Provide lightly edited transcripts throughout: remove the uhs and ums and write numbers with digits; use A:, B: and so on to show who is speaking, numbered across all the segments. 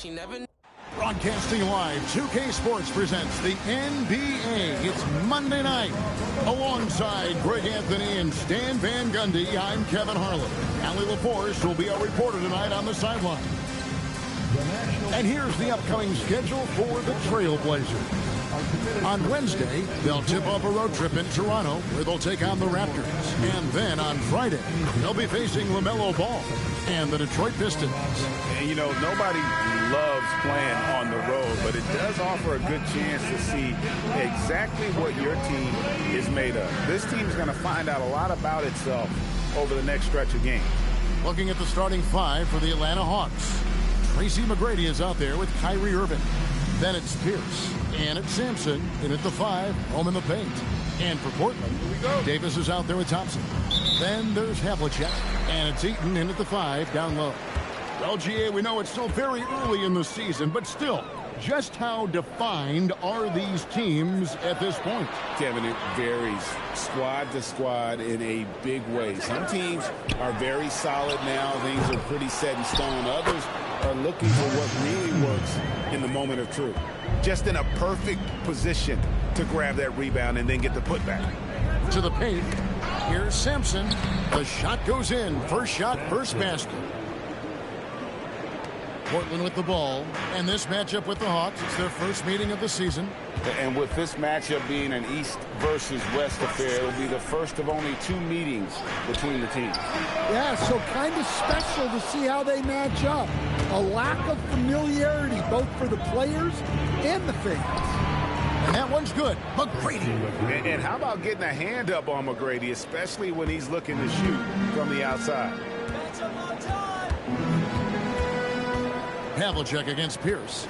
A: she never knew.
B: Broadcasting live, 2K Sports presents the NBA. It's Monday night. Alongside Greg Anthony and Stan Van Gundy, I'm Kevin Harlan. Allie LaForce will be our reporter tonight on the sideline. And here's the upcoming schedule for the Trailblazers. On Wednesday, they'll tip off a road trip in Toronto, where they'll take on the Raptors. And then on Friday, they'll be facing LaMelo Ball and the Detroit Pistons.
C: And, you know, nobody loves playing on the road, but it does offer a good chance to see exactly what your team is made of. This team is going to find out a lot about itself over the next stretch of games.
B: Looking at the starting five for the Atlanta Hawks. Tracy McGrady is out there with Kyrie Irving. Then it's Pierce. And it's Sampson in at the 5, home in the paint. And for Portland, Davis is out there with Thompson. Then there's Havlicek. And it's Eaton in at the 5, down low. Well, GA, we know it's still very early in the season, but still, just how defined are these teams at this point?
C: Kevin, it varies squad to squad in a big way. Some teams are very solid now. Things are pretty set in stone. Others are looking for what really works in the moment of truth. Just in a perfect position to grab that rebound and then get the putback.
B: To the paint. Here's Sampson. The shot goes in. First shot, first basket. Portland with the ball. And this matchup with the Hawks, it's their first meeting of the season.
C: And with this matchup being an East versus West affair, it will be the first of only 2 meetings between the teams.
D: Yeah, so kind of special to see how they match up. A lack of familiarity both for the players and the fans.
B: And that one's good. McGrady.
C: And how about getting a hand up on McGrady, especially when he's looking to shoot from the outside.
B: Havlicek against Pierce.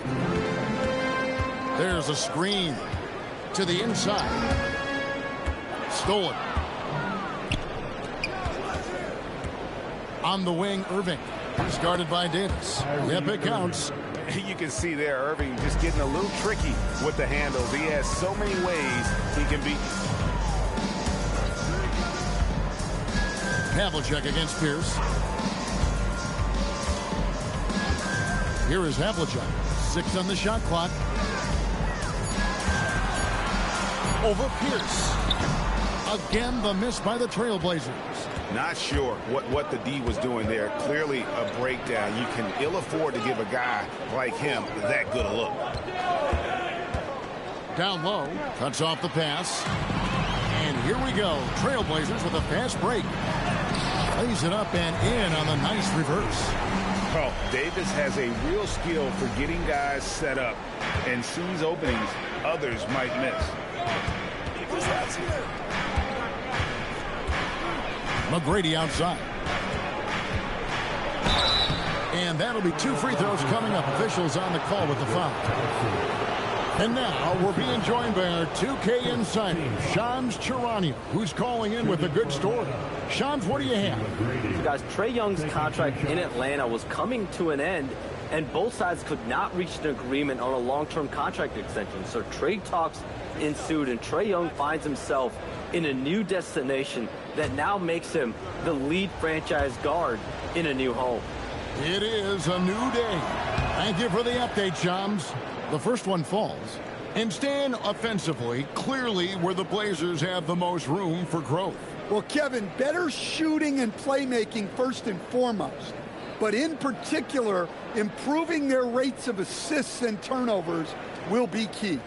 B: There's a screen to the inside. Stolen. On the wing, Irving. He's guarded by Davis. Yep, it counts.
C: You can see there Irving just getting a little tricky with the handles. He has so many ways he can beat.
B: Havlicek against Pierce. Here is Havlicek. 6 on the shot clock. Over Pierce. Again, the miss by the Trailblazers.
C: Not sure what the D was doing there. Clearly a breakdown. You can ill afford to give a guy like him that good a look.
B: Down low. Cuts off the pass. And here we go. Trailblazers with a fast break. Plays it up and in on the nice reverse.
C: Well, Davis has a real skill for getting guys set up and sees openings others might miss.
B: McGrady outside. And that'll be 2 free throws coming up. Officials on the call with the foul. And now we're being joined by our 2K insider, Shams Charania, who's calling in with a good story. Shams, what do you have?
E: So guys, Trae Young's contract in Atlanta was coming to an end, and both sides could not reach an agreement on a long-term contract extension. So trade talks ensued, and Trae Young finds himself in a new destination that now makes him the lead franchise guard in a new home.
B: It is a new day. Thank you for the update, Shams. The first one falls. And Stan, offensively, clearly where the Blazers have the most room for growth.
D: Well, Kevin, better shooting and playmaking first and foremost. But in particular, improving their rates of assists and turnovers will be key.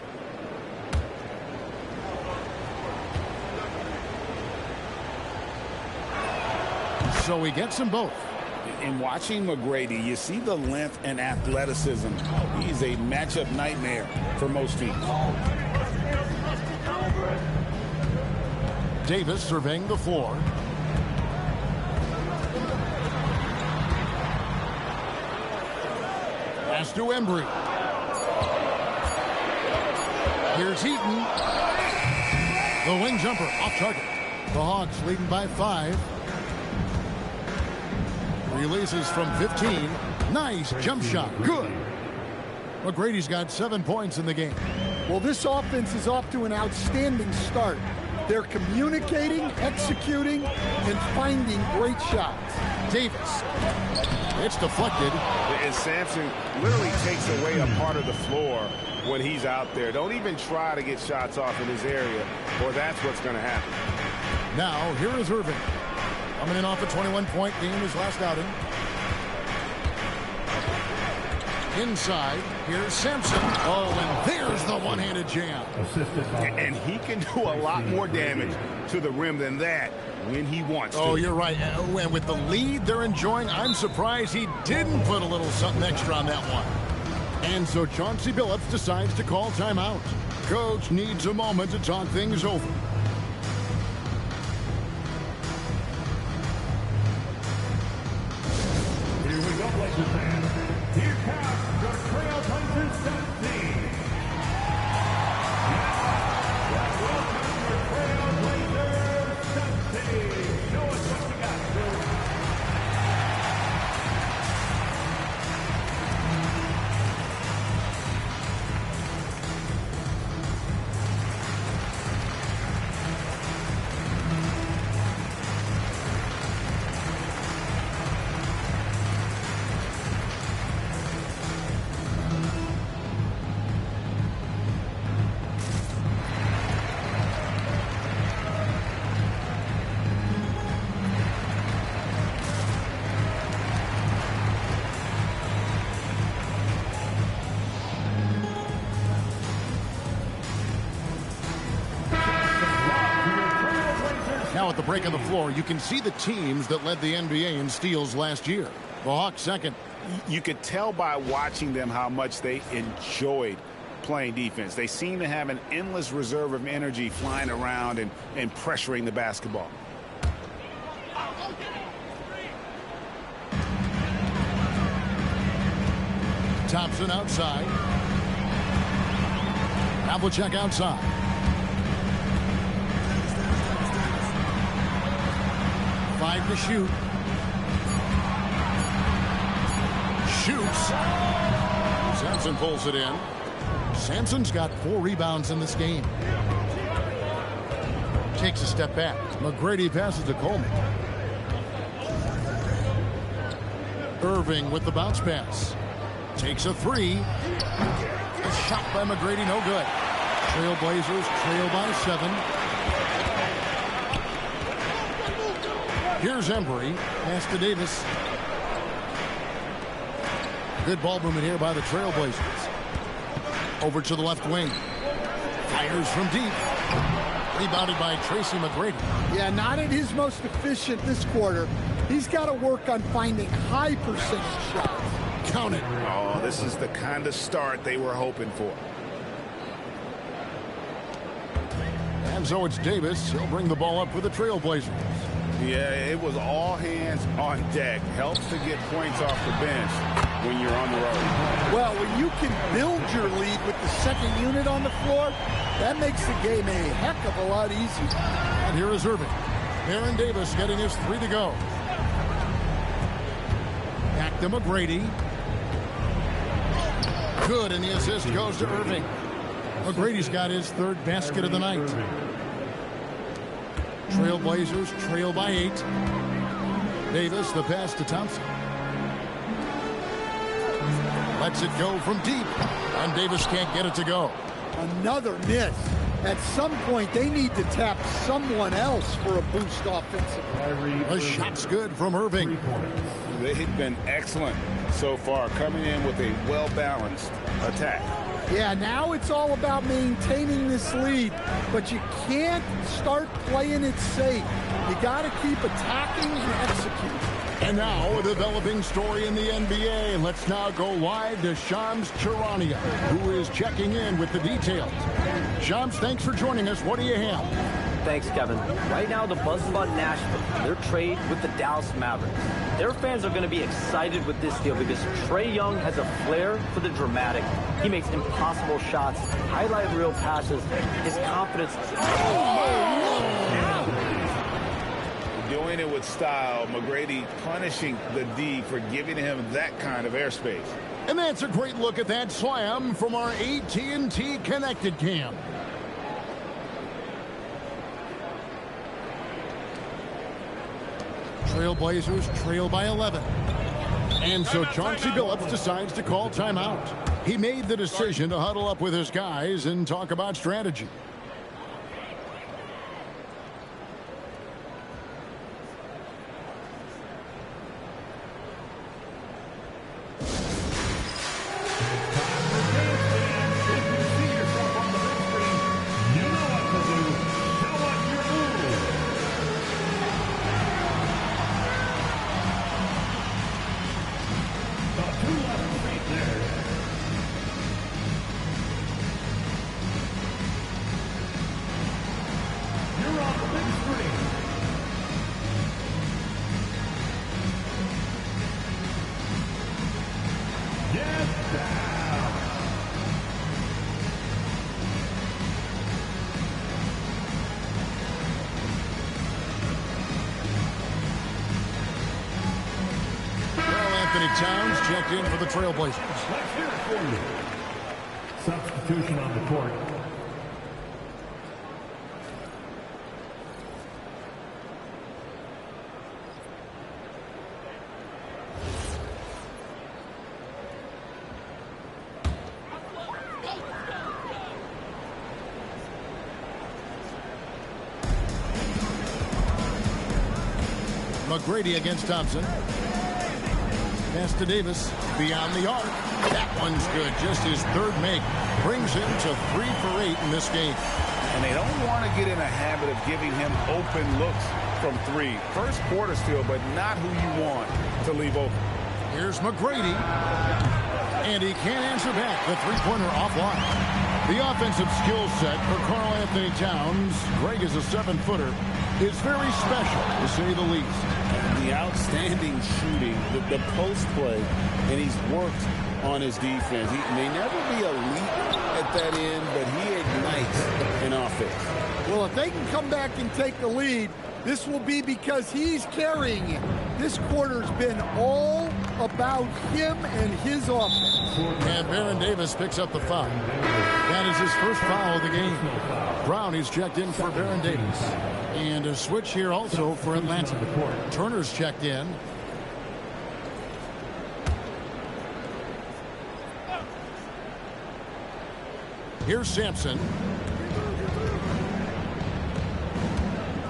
B: So he gets them both.
C: In watching McGrady, you see the length and athleticism. He's a matchup nightmare for most teams.
B: Davis surveying the floor. Pass to Embry. Here's Heaton. The wing jumper off target. The Hawks leading by 5. Releases from 15. Nice jump shot. Good. McGrady's got 7 points in the game.
D: Well, this offense is off to an outstanding start. They're communicating, executing, and finding great shots.
B: Davis. It's deflected.
C: And Sampson literally takes away a part of the floor when he's out there. Don't even try to get shots off in his area, or that's what's going to happen.
B: Now, here is Irving. Coming in off a 21-point game his last outing. Inside, here's Sampson. Oh, and there's the one-handed jam.
C: And he can do a lot more damage to the rim than that when he wants to.
B: Oh, you're right. And with the lead they're enjoying, I'm surprised he didn't put a little something extra on that one. And so Chauncey Billups decides to call timeout. Coach needs a moment to talk things over.
A: Here we go, Blazers fans. Here comes the Trailblazers 17. Welcome to Trailblazers 17. Show us what you got, Drew.
B: Now at the break on the floor, you can see the teams that led the NBA in steals last year. The Hawks second.
C: You could tell by watching them how much they enjoyed playing defense. They seem to have an endless reserve of energy flying around and pressuring the basketball.
B: Thompson outside. Havlicek outside. Five to shoot. Shoots. Sampson pulls it in. Sampson's got 4 rebounds in this game. Takes a step back. McGrady passes to Coleman. Irving with the bounce pass. Takes a 3. A shot by McGrady, no good. Trailblazers trail by 7. Here's Embry. Pass to Davis. Good ball movement here by the Trailblazers. Over to the left wing. Fires from deep. Rebounded by Tracy McGrady.
D: Yeah, not at his most efficient this quarter. He's got to work on finding high percentage shots.
B: Count it.
C: Oh, this is the kind of start they were hoping for.
B: And so it's Davis. He'll bring the ball up for the Trailblazers.
C: Yeah, it was all hands on deck. Helps to get points off the bench when you're on the road.
D: Well, when you can build your lead with the second unit on the floor, that makes the game a heck of a lot easier.
B: And here is Irving. Aaron Davis getting his 3 to go. Back to McGrady. Good, and the assist goes to Irving. McGrady's got his 3rd basket of the night. Trailblazers trail by 8. Davis, the pass to Thompson. Lets it go from deep, and Davis can't get it to go.
D: Another miss. At some point, they need to tap someone else for a boost offensively.
B: The shot's good from Irving.
C: They've been excellent so far, coming in with a well-balanced attack.
D: Yeah, now it's all about maintaining this lead, but you can't start playing it safe. You got to keep attacking and executing.
B: And now a developing story in the NBA. Let's now go live to Shams Charania, who is checking in with the details. Shams, thanks for joining us. What do you have?
E: Thanks, Kevin. Right now, the buzz is about Nashville, their trade with the Dallas Mavericks. Their fans are going to be excited with this deal because Trae Young has a flair for the dramatic. He makes impossible shots, highlight reel passes. His confidence is...
C: Doing it with style. McGrady punishing the D for giving him that kind of airspace.
B: And that's a great look at that slam from our AT&T Connected Cam. Trailblazers trail by 11. And so Chauncey Billups decides to call timeout. He made the decision to huddle up with his guys and talk about strategy. Towns checked in for the Trailblazers.
A: Let's hear it for you. Substitution on the court.
B: McGrady against Thompson. Pass to Davis, beyond the arc. That one's good. Just his third make. Brings him to 3 for 8 in this game.
C: And they don't want to get in a habit of giving him open looks from 3. First quarter still, but not who you want to leave open.
B: Here's McGrady. And he can't answer back. The three-pointer offline. The offensive skill set for Karl Anthony Towns, Greg is a 7-footer, is very special, to say the least.
C: The outstanding shooting, the post play, and he's worked on his defense. He may never be elite at that end, but he ignites an offense.
D: Well, if they can come back and take the lead, this will be because he's carrying it. This quarter's been all about him and his offense.
B: And Baron Davis picks up the foul. That is his first foul of the game. Brown is checked in for Baron Davis. And a switch here also for Atlanta. Turner's checked in. Here's Sampson.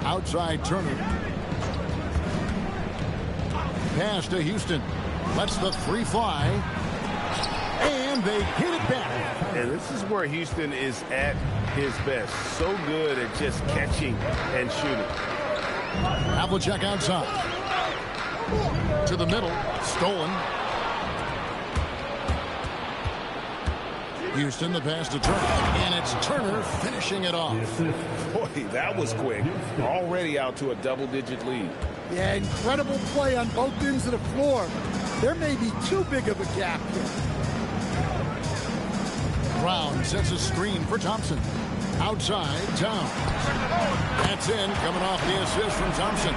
B: Outside Turner. Pass to Houston. Lets the 3 fly. And they hit it back.
C: And this is where Houston is at his best. So good at just catching and shooting.
B: Havlicek outside. To the middle. Stolen. Houston, the pass to Turner. And it's Turner finishing it off.
C: Boy, that was quick. Already out to a double-digit lead.
D: Yeah, incredible play on both ends of the floor. There may be too big of a gap here.
B: Brown sets a screen for Thompson. Outside, Towns. That's in, coming off the assist from Thompson.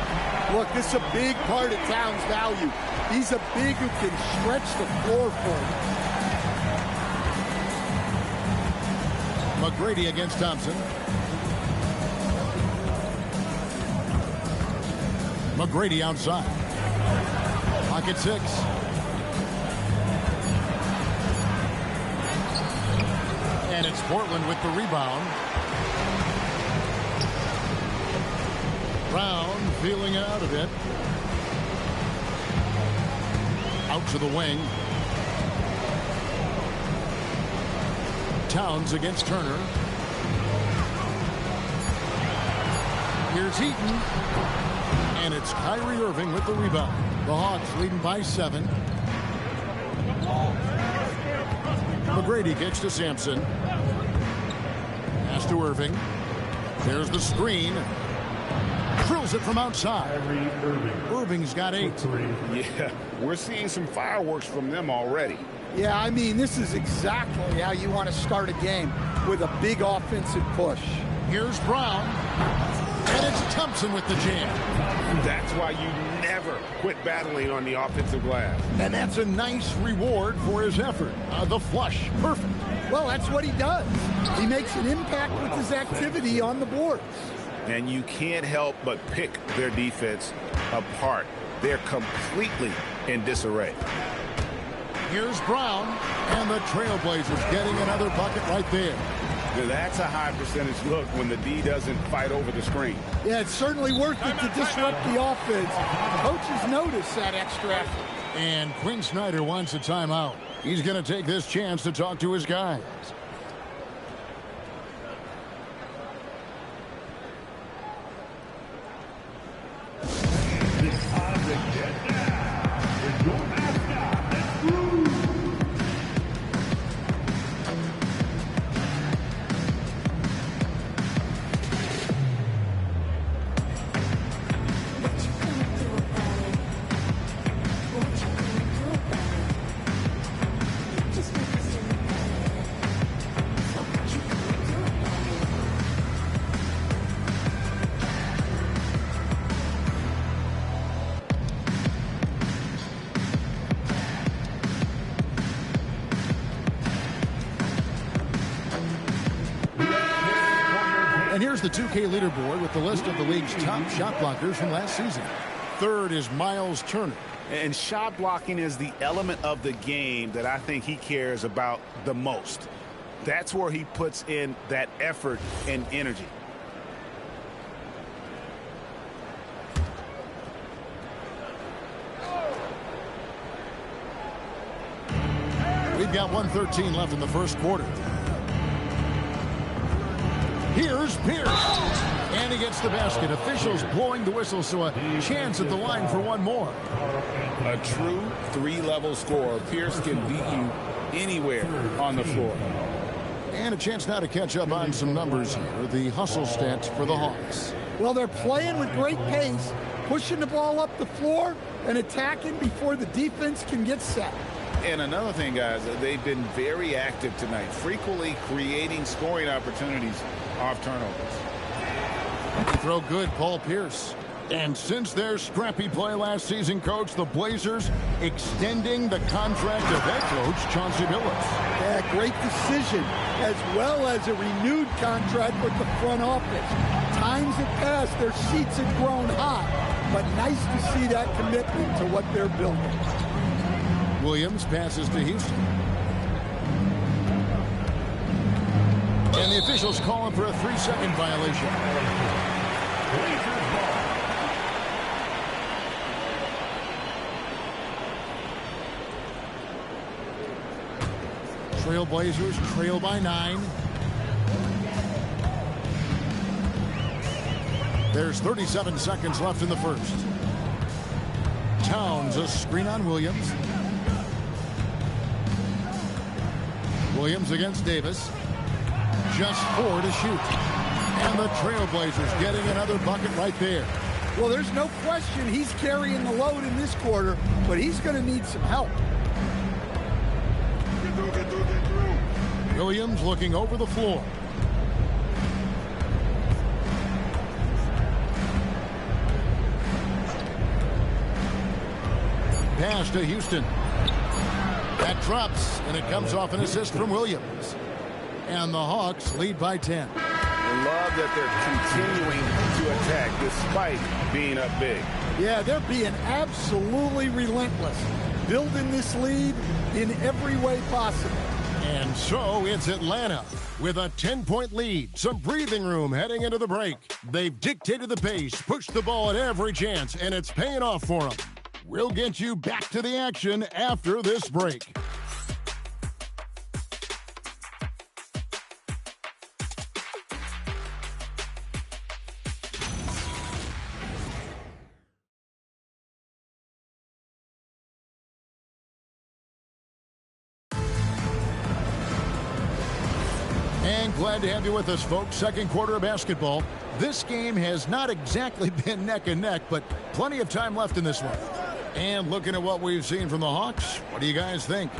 D: Look, this is a big part of Towns' value. He's a big who can stretch the floor for him.
B: McGrady against Thompson. McGrady outside. Pocket 6. And it's Portland with the rebound. Brown feeling it out a bit. Out to the wing. Towns against Turner. Here's Heaton. And it's Kyrie Irving with the rebound. The Hawks leading by 7. McGrady gets to Sampson. Pass to Irving. There's the screen. Drills it from outside. Irving's got 8.
C: Yeah, we're seeing some fireworks from them already.
D: Yeah, I mean, this is exactly how you want to start a game, with a big offensive push.
B: Here's Brown. And it's Thompson with the jam.
C: That's why you never quit battling on the offensive glass.
B: And that's a nice reward for his effort. The flush. Perfect.
D: Well, that's what he does. He makes an impact with his activity on the boards.
C: And you can't help but pick their defense apart they're completely in disarray.
B: Here's Brown, and the Trailblazers getting another bucket right there.
C: Now, that's a high percentage look when the D doesn't fight over the screen.
D: Yeah, it's certainly worth it to disrupt the offense. Coaches notice that extra effort.
B: And Quinn Snyder wants a timeout. He's going to take this chance to talk to his guys. And here's the 2K leaderboard with the list of the league's top shot blockers from last season. Third is Miles Turner.
C: And shot blocking is the element of the game that I think he cares about the most. That's where he puts in that effort and energy.
B: We've got 1:13 left in the first quarter. Here's Pierce. And he gets the basket. Officials blowing the whistle, so a chance at the line for one more.
C: A true three-level scorer. Pierce can beat you anywhere on the floor.
B: And a chance now to catch up on some numbers here. The hustle stats for the Hawks.
D: Well, they're playing with great pace, pushing the ball up the floor and attacking before the defense can get set.
C: And another thing, guys, they've been very active tonight, frequently creating scoring opportunities off turnovers.
B: Throw good, Paul Pierce. And since their scrappy play last season, Coach, the Blazers extending the contract of head coach Chauncey Billups.
D: Yeah, great decision, as well as a renewed contract with the front office. Times have passed, their seats have grown hot, but nice to see that commitment to what they're building.
B: Williams passes to Houston. And the officials calling for a 3-second violation. Trailblazers trail by 9. There's 37 seconds left in the first. Towns a screen on Williams. Williams against Davis. Just 4 to shoot. And the Trailblazers getting another bucket right there.
D: Well, there's no question he's carrying the load in this quarter, but he's going to need some help.
B: Williams looking over the floor. Pass to Houston. That drops, and it comes off an assist from Williams. And the Hawks lead by 10.
C: I love that they're continuing to attack despite being up big.
D: Yeah, they're being absolutely relentless, building this lead in every way possible.
B: And so it's Atlanta with a 10-point lead. Some breathing room heading into the break. They've dictated the pace, pushed the ball at every chance, and it's paying off for them. We'll get you back to the action after this break. And glad to have you with us, folks. Second quarter of basketball. This game has not exactly been neck and neck, but plenty of time left in this one. And looking at what we've seen from the Hawks, what do you guys think?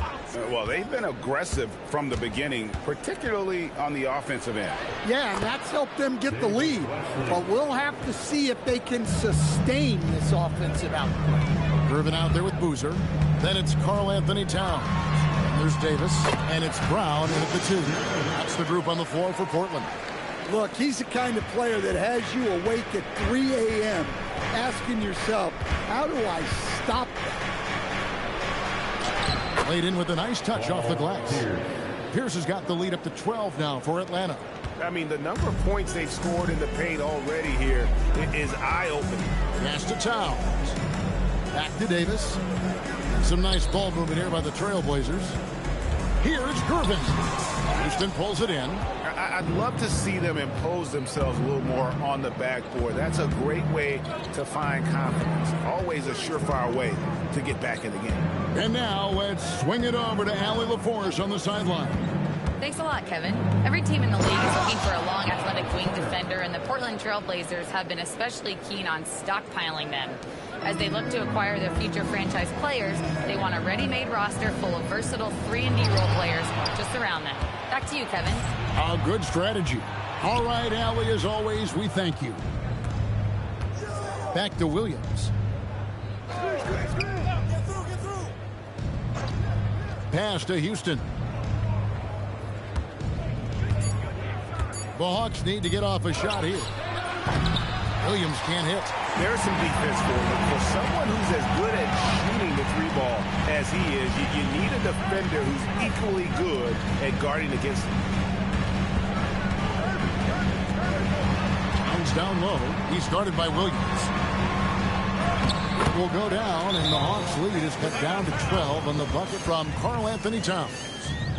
C: Well, they've been aggressive from the beginning, particularly on the offensive end.
D: Yeah, and that's helped them get the lead. But we'll have to see if they can sustain this offensive output.
B: Irvin out there with Boozer. Then it's Karl Anthony Towns. There's Davis, and it's Brown in at the 2. That's the group on the floor for Portland.
D: Look, he's the kind of player that has you awake at 3 a.m. asking yourself, how do I stop that?
B: Played in with a nice touch off the glass. Pierce has got the lead up to 12 now for Atlanta.
C: I mean, the number of points they've scored in the paint already here is eye-opening.
B: Pass to Towns. Back to Davis. Some nice ball movement here by the Trailblazers. Here's Gervin. Houston pulls it in.
C: I'd love to see them impose themselves a little more on the backboard. That's a great way to find confidence. Always a surefire way to get back in the game.
B: And now let's swing it over to Allie LaForce on the sideline.
F: Thanks a lot, Kevin. Every team in the league is looking for a long, athletic wing defender, and the Portland Trailblazers have been especially keen on stockpiling them. As they look to acquire their future franchise players, they want a ready-made roster full of versatile 3-and-D role players to surround them. Back to you, Kevin.
B: A good strategy. All right, Allie, as always, we thank you. Back to Williams. Pass to Houston. The Hawks need to get off a shot here. Williams can't hit.
C: There's some defense for him. For someone who's as good at shooting the three ball as he is, you need a defender who's equally good at guarding against him.
B: Towns down low. He's guarded by Williams. It will go down, and the Hawks lead is cut down to 12 on the bucket from Karl-Anthony Towns.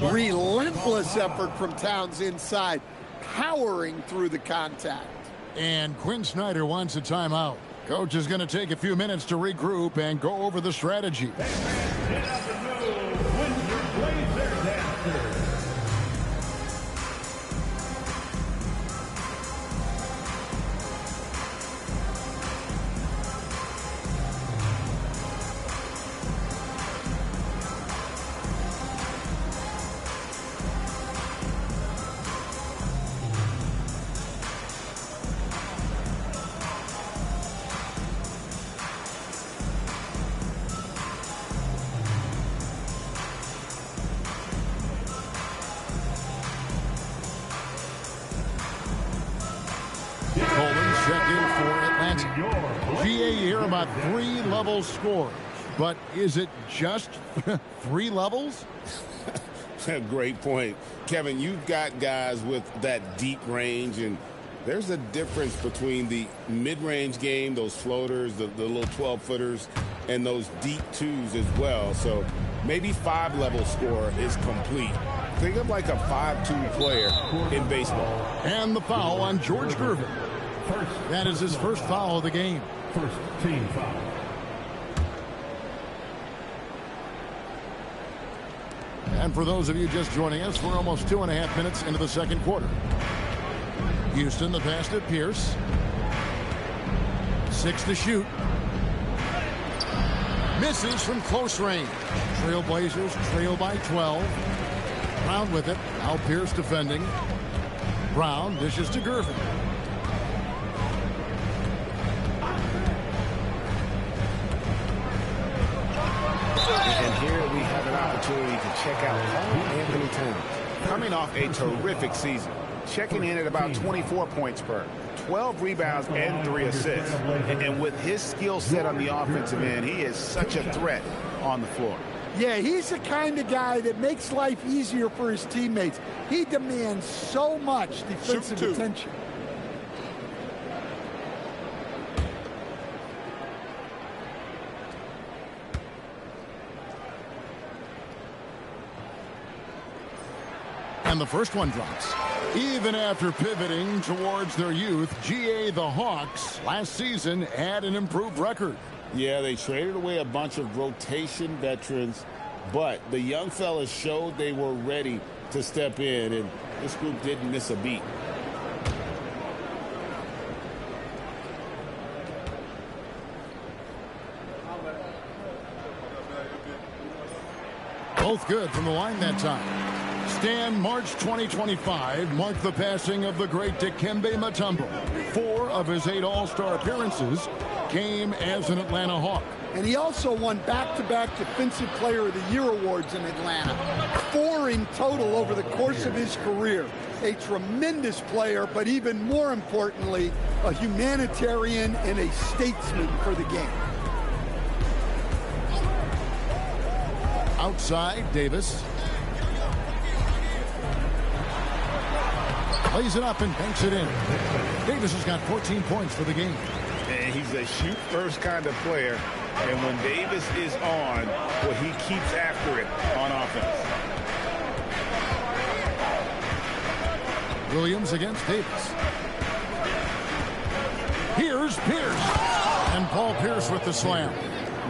D: Relentless effort from Towns inside, powering through the contact.
B: And Quinn Snyder wants a timeout. Coach is going to take a few minutes to regroup and go over the strategy. GA here about 3 level score. But is it just 3 levels?
C: Great point. Kevin, you've got guys with that deep range, and there's a difference between the mid-range game, those floaters, the little 12-footers, and those deep twos as well. So maybe 5 level score is complete. Think of like a 5-2 player in baseball.
B: And the foul on George Gervin. That is his first foul of the game.
A: First team foul.
B: And for those of you just joining us, we're almost 2.5 minutes into the second quarter. Houston, the pass to Pierce. 6 to shoot. Misses from close range. Trailblazers trail by 12. Brown with it. Now Pierce defending. Brown dishes to Gervin.
C: And here we have an opportunity to check out Karl-Anthony Towns. Coming off a terrific season. Checking in at about 24 points per, 12 rebounds and 3 assists. And with his skill set on the offensive end, he is such a threat on the floor.
D: Yeah, he's the kind of guy that makes life easier for his teammates. He demands so much defensive attention.
B: And the first one drops. Even after pivoting towards their youth, GA the Hawks last season had an improved record.
C: Yeah, they traded away a bunch of rotation veterans, but the young fellas showed they were ready to step in, and this group didn't miss a beat.
B: Both good from the line that time. Stan, March 2025 marked the passing of the great Dikembe Mutombo. 4 of his 8 All-Star appearances came as an Atlanta Hawk.
D: And he also won back-to-back Defensive Player of the Year awards in Atlanta. 4 in total over the course of his career. a tremendous player, but even more importantly, a humanitarian and a statesman for the game.
B: Outside, Davis. Plays it up and banks it in. Davis has got 14 points for the game.
C: And he's a shoot-first kind of player. And when Davis is on, well, he keeps after it on offense.
B: Williams against Davis. Here's Pierce. And Paul Pierce with the slam.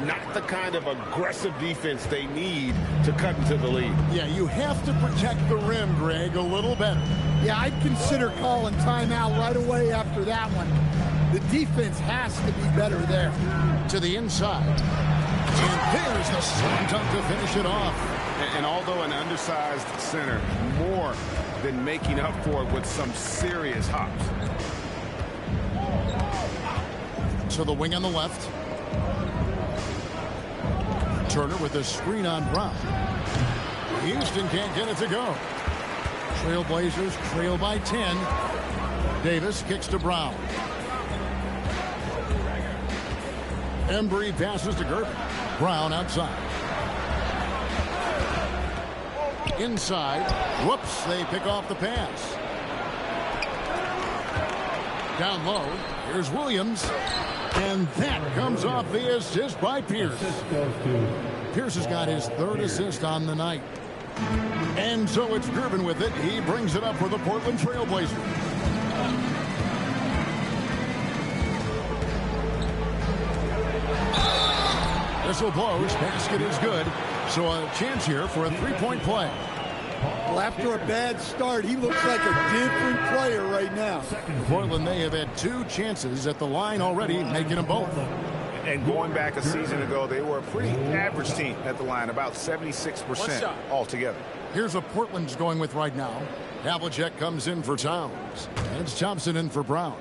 C: Not the kind of aggressive defense they need to cut into the lead.
B: Yeah, you have to protect the rim, Greg, a little better.
D: Yeah, I'd consider calling timeout right away after that one. The defense has to be better there.
B: To the inside. And there's the slam dunk to finish it off.
C: And although an undersized center, more than making up for it with some serious hops.
B: To the wing on the left. Turner with a screen on Brown. Houston can't get it to go. Trailblazers trail by 10. Davis kicks to Brown. Embry passes to Gervin. Brown outside. Inside. Whoops, they pick off the pass. Down low. Here's Williams. And that comes off the assist by Pierce. Pierce has got his third assist on the night. And so it's Gervin with it. He brings it up for the Portland Trailblazers. Whistle blows. Basket is good. So a chance here for a three-point play.
D: Well, after a bad start, he looks like a different player right now.
B: Portland, they have had 2 chances at the line already, making them both.
C: And going back a season ago, they were a pretty average team at the line, about 76% altogether.
B: Here's what Portland's going with right now. Havlicek comes in for Towns. And it's Thompson in for Brown.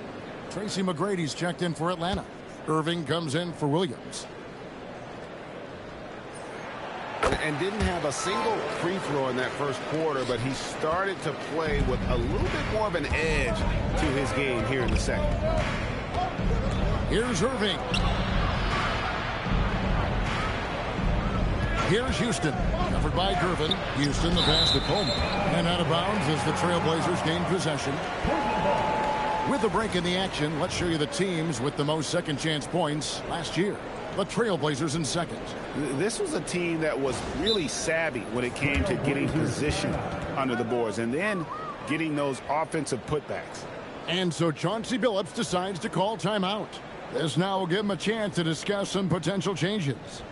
B: Tracy McGrady's checked in for Atlanta. Irving comes in for Williams.
C: And didn't have a single free throw in that first quarter, but he started to play with a little bit more of an edge to his game here in the second.
B: Here's Irving. Here's Houston. Covered by Gervin. Houston, the pass to Coleman. And out of bounds as the Trailblazers gain possession. With a break in the action, let's show you the teams with the most second chance points last year. The Trailblazers in second.
C: This was a team that was really savvy when it came to getting position under the boards and then getting those offensive putbacks.
B: And so Chauncey Billups decides to call timeout. This now will give him a chance to discuss some potential changes.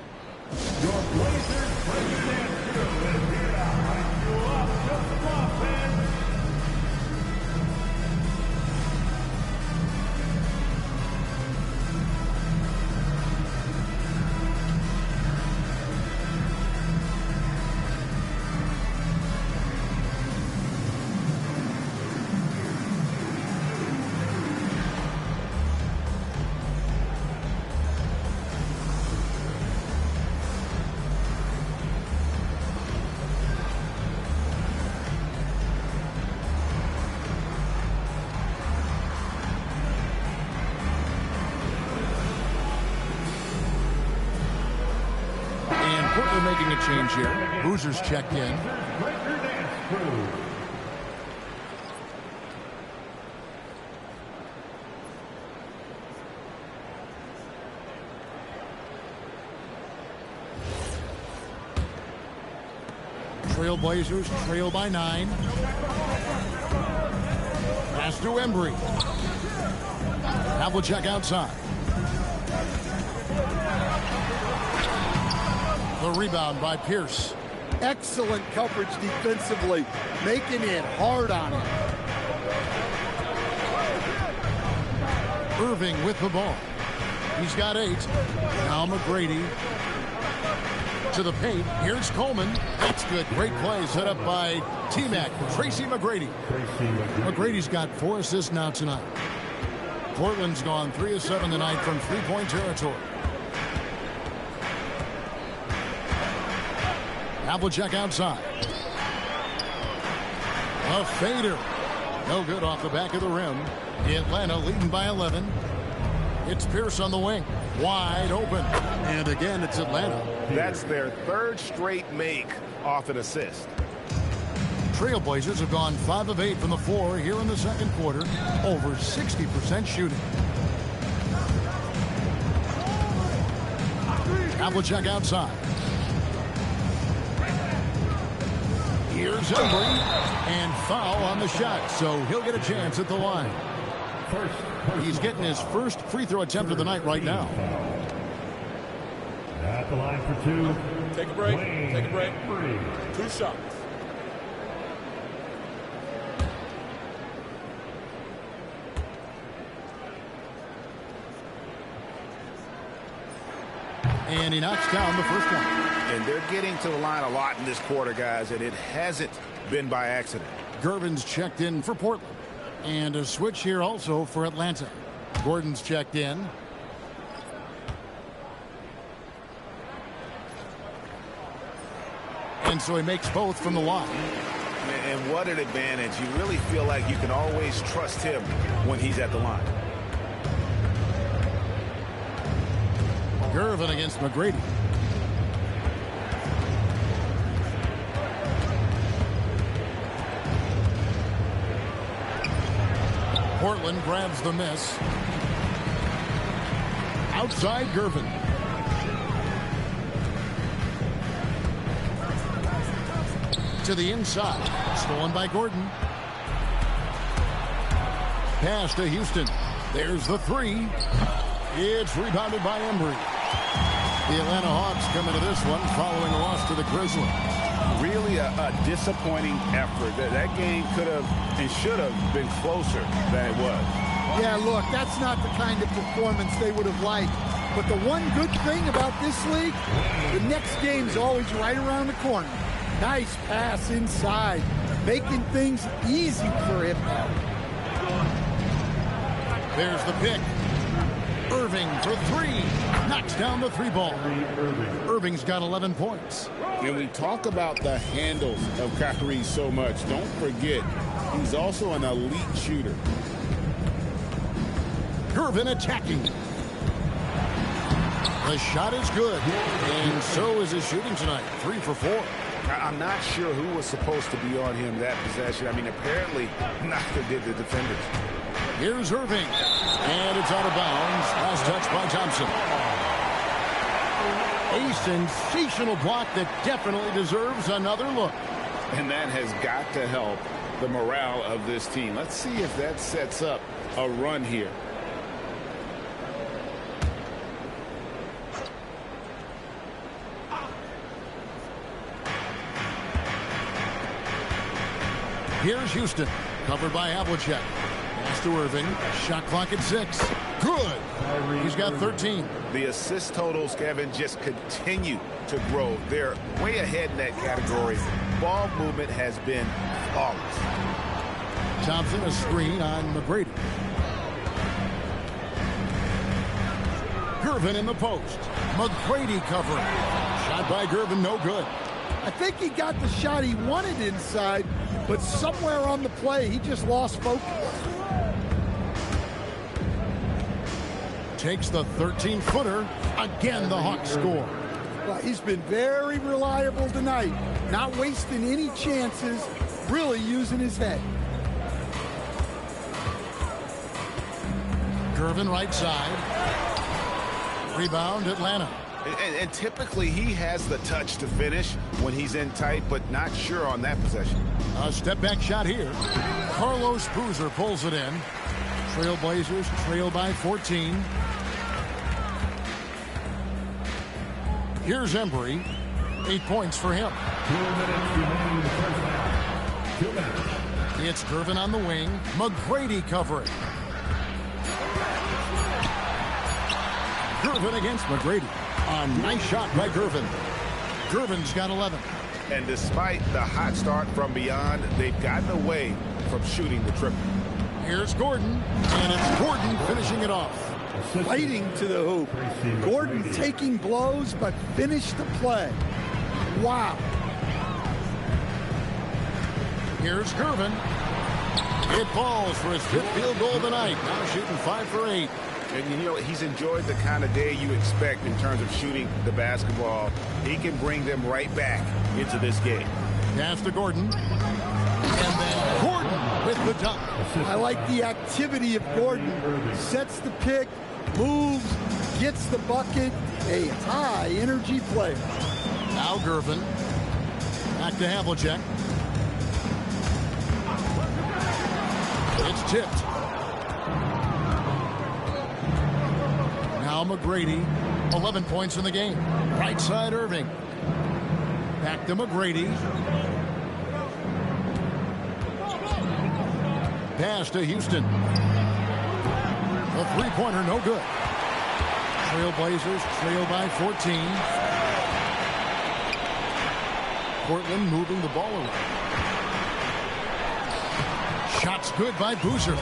A: Your Blazers president is here to hype you up. Just offense.
B: Portland making a change here. Boozer's checked in. Trailblazers trail by 9. Pass to Embry. Havlicek outside. The rebound by Pierce.
D: Excellent coverage defensively, making it hard on him.
B: Irving with the ball. He's got 8. Now McGrady to the paint. Here's Coleman. That's good. Great play set up by T-Mac, Tracy McGrady. McGrady's got 4 assists now tonight. Portland's gone 3 of 7 tonight from three-point territory. Havlicek outside. A fader. No good off the back of the rim. Atlanta leading by 11. It's Pierce on the wing. Wide open. And again, it's Atlanta.
C: That's their third straight make off an assist.
B: Trailblazers have gone 5 of 8 from the floor here in the second quarter. Over 60% shooting. Havlicek outside. Here's Embry. And foul on the shot, so he'll get a chance at the line. He's getting his first free throw attempt of the night right now.
A: At the line for 2.
G: Take a break. Take a break. 2 shots.
B: And he knocks down the first one.
C: And they're getting to the line a lot in this quarter, guys, and it hasn't been by accident.
B: Gervin's checked in for Portland. And a switch here also for Atlanta. Gordon's checked in. And so he makes both from the line.
C: And what an advantage. You really feel like you can always trust him when he's at the line.
B: Gervin against McGrady. Portland grabs the miss. Outside Gervin. To the inside. Stolen by Gordon. Pass to Houston. There's the three. It's rebounded by Embry. The Atlanta Hawks come into this one following a loss to the Grizzlies.
C: Really a disappointing effort. That game could have and should have been closer than it was.
D: Yeah, look, that's not the kind of performance they would have liked. But the one good thing about this league, the next game's always right around the corner. Nice pass inside, making things easy for him now.
B: There's the pick. Irving for three. Knocks down the three ball. Irving's got 11 points.
C: And we talk about the handles of Kyrie so much. Don't forget, he's also an elite shooter.
B: Gervin attacking. The shot is good. And so is his shooting tonight. 3 for 4.
C: I'm not sure who was supposed to be on him that possession. I mean, apparently, neither did the defenders.
B: Here's Irving. And it's out of bounds. Last touch by Thompson. A sensational block that definitely deserves another look.
C: And that has got to help the morale of this team. Let's see if that sets up a run here.
B: Here's Houston. Covered by Havlicek. Pass to Irving. Shot clock at 6. Good. He's got 13.
C: The assist totals, Kevin, just continue to grow. They're way ahead in that category. Ball movement has been flawless.
B: Thompson, a screen on McGrady. Gervin in the post. McGrady covering. Shot by Gervin, no good.
D: I think he got the shot he wanted inside, but somewhere on the play, he just lost focus.
B: Takes the 13-footer. Again, the Hawks score.
D: Well, he's been very reliable tonight. Not wasting any chances, really using his head.
B: Gervin right side. Rebound, Atlanta.
C: And typically he has the touch to finish when he's in tight, but not sure on that possession.
B: A step back shot here. Carlos Boozer pulls it in. Trailblazers trail by 14. Here's Embry. 8 points for him.
A: 2 minutes remaining in the first half. 2 minutes.
B: It's Gervin on the wing. McGrady covering. Gervin against McGrady. A nice shot by Gervin. Gervin's got 11.
C: And despite the hot start from beyond, they've gotten away from shooting the triple.
B: Here's Gordon, and it's Gordon finishing it off.
D: Fighting to the hoop. Gordon taking blows, but finished the play. Wow.
B: Here's Gervin. It falls for his 5th field goal of the night. Now shooting 5 for 8.
C: And, you know, he's enjoyed the kind of day you expect in terms of shooting the basketball. He can bring them right back into this game.
B: Pass to Gordon. And then Gordon with the dunk.
D: I like the activity of Gordon. Sets the pick, moves, gets the bucket. A high-energy player.
B: Now Gervin. Back to Havlicek. It's tipped. Now McGrady. 11 points in the game. Right side Irving. Back to McGrady. Pass to Houston. The three-pointer, no good. Trailblazers trail by 14. Portland moving the ball around. Shots good by Boozer.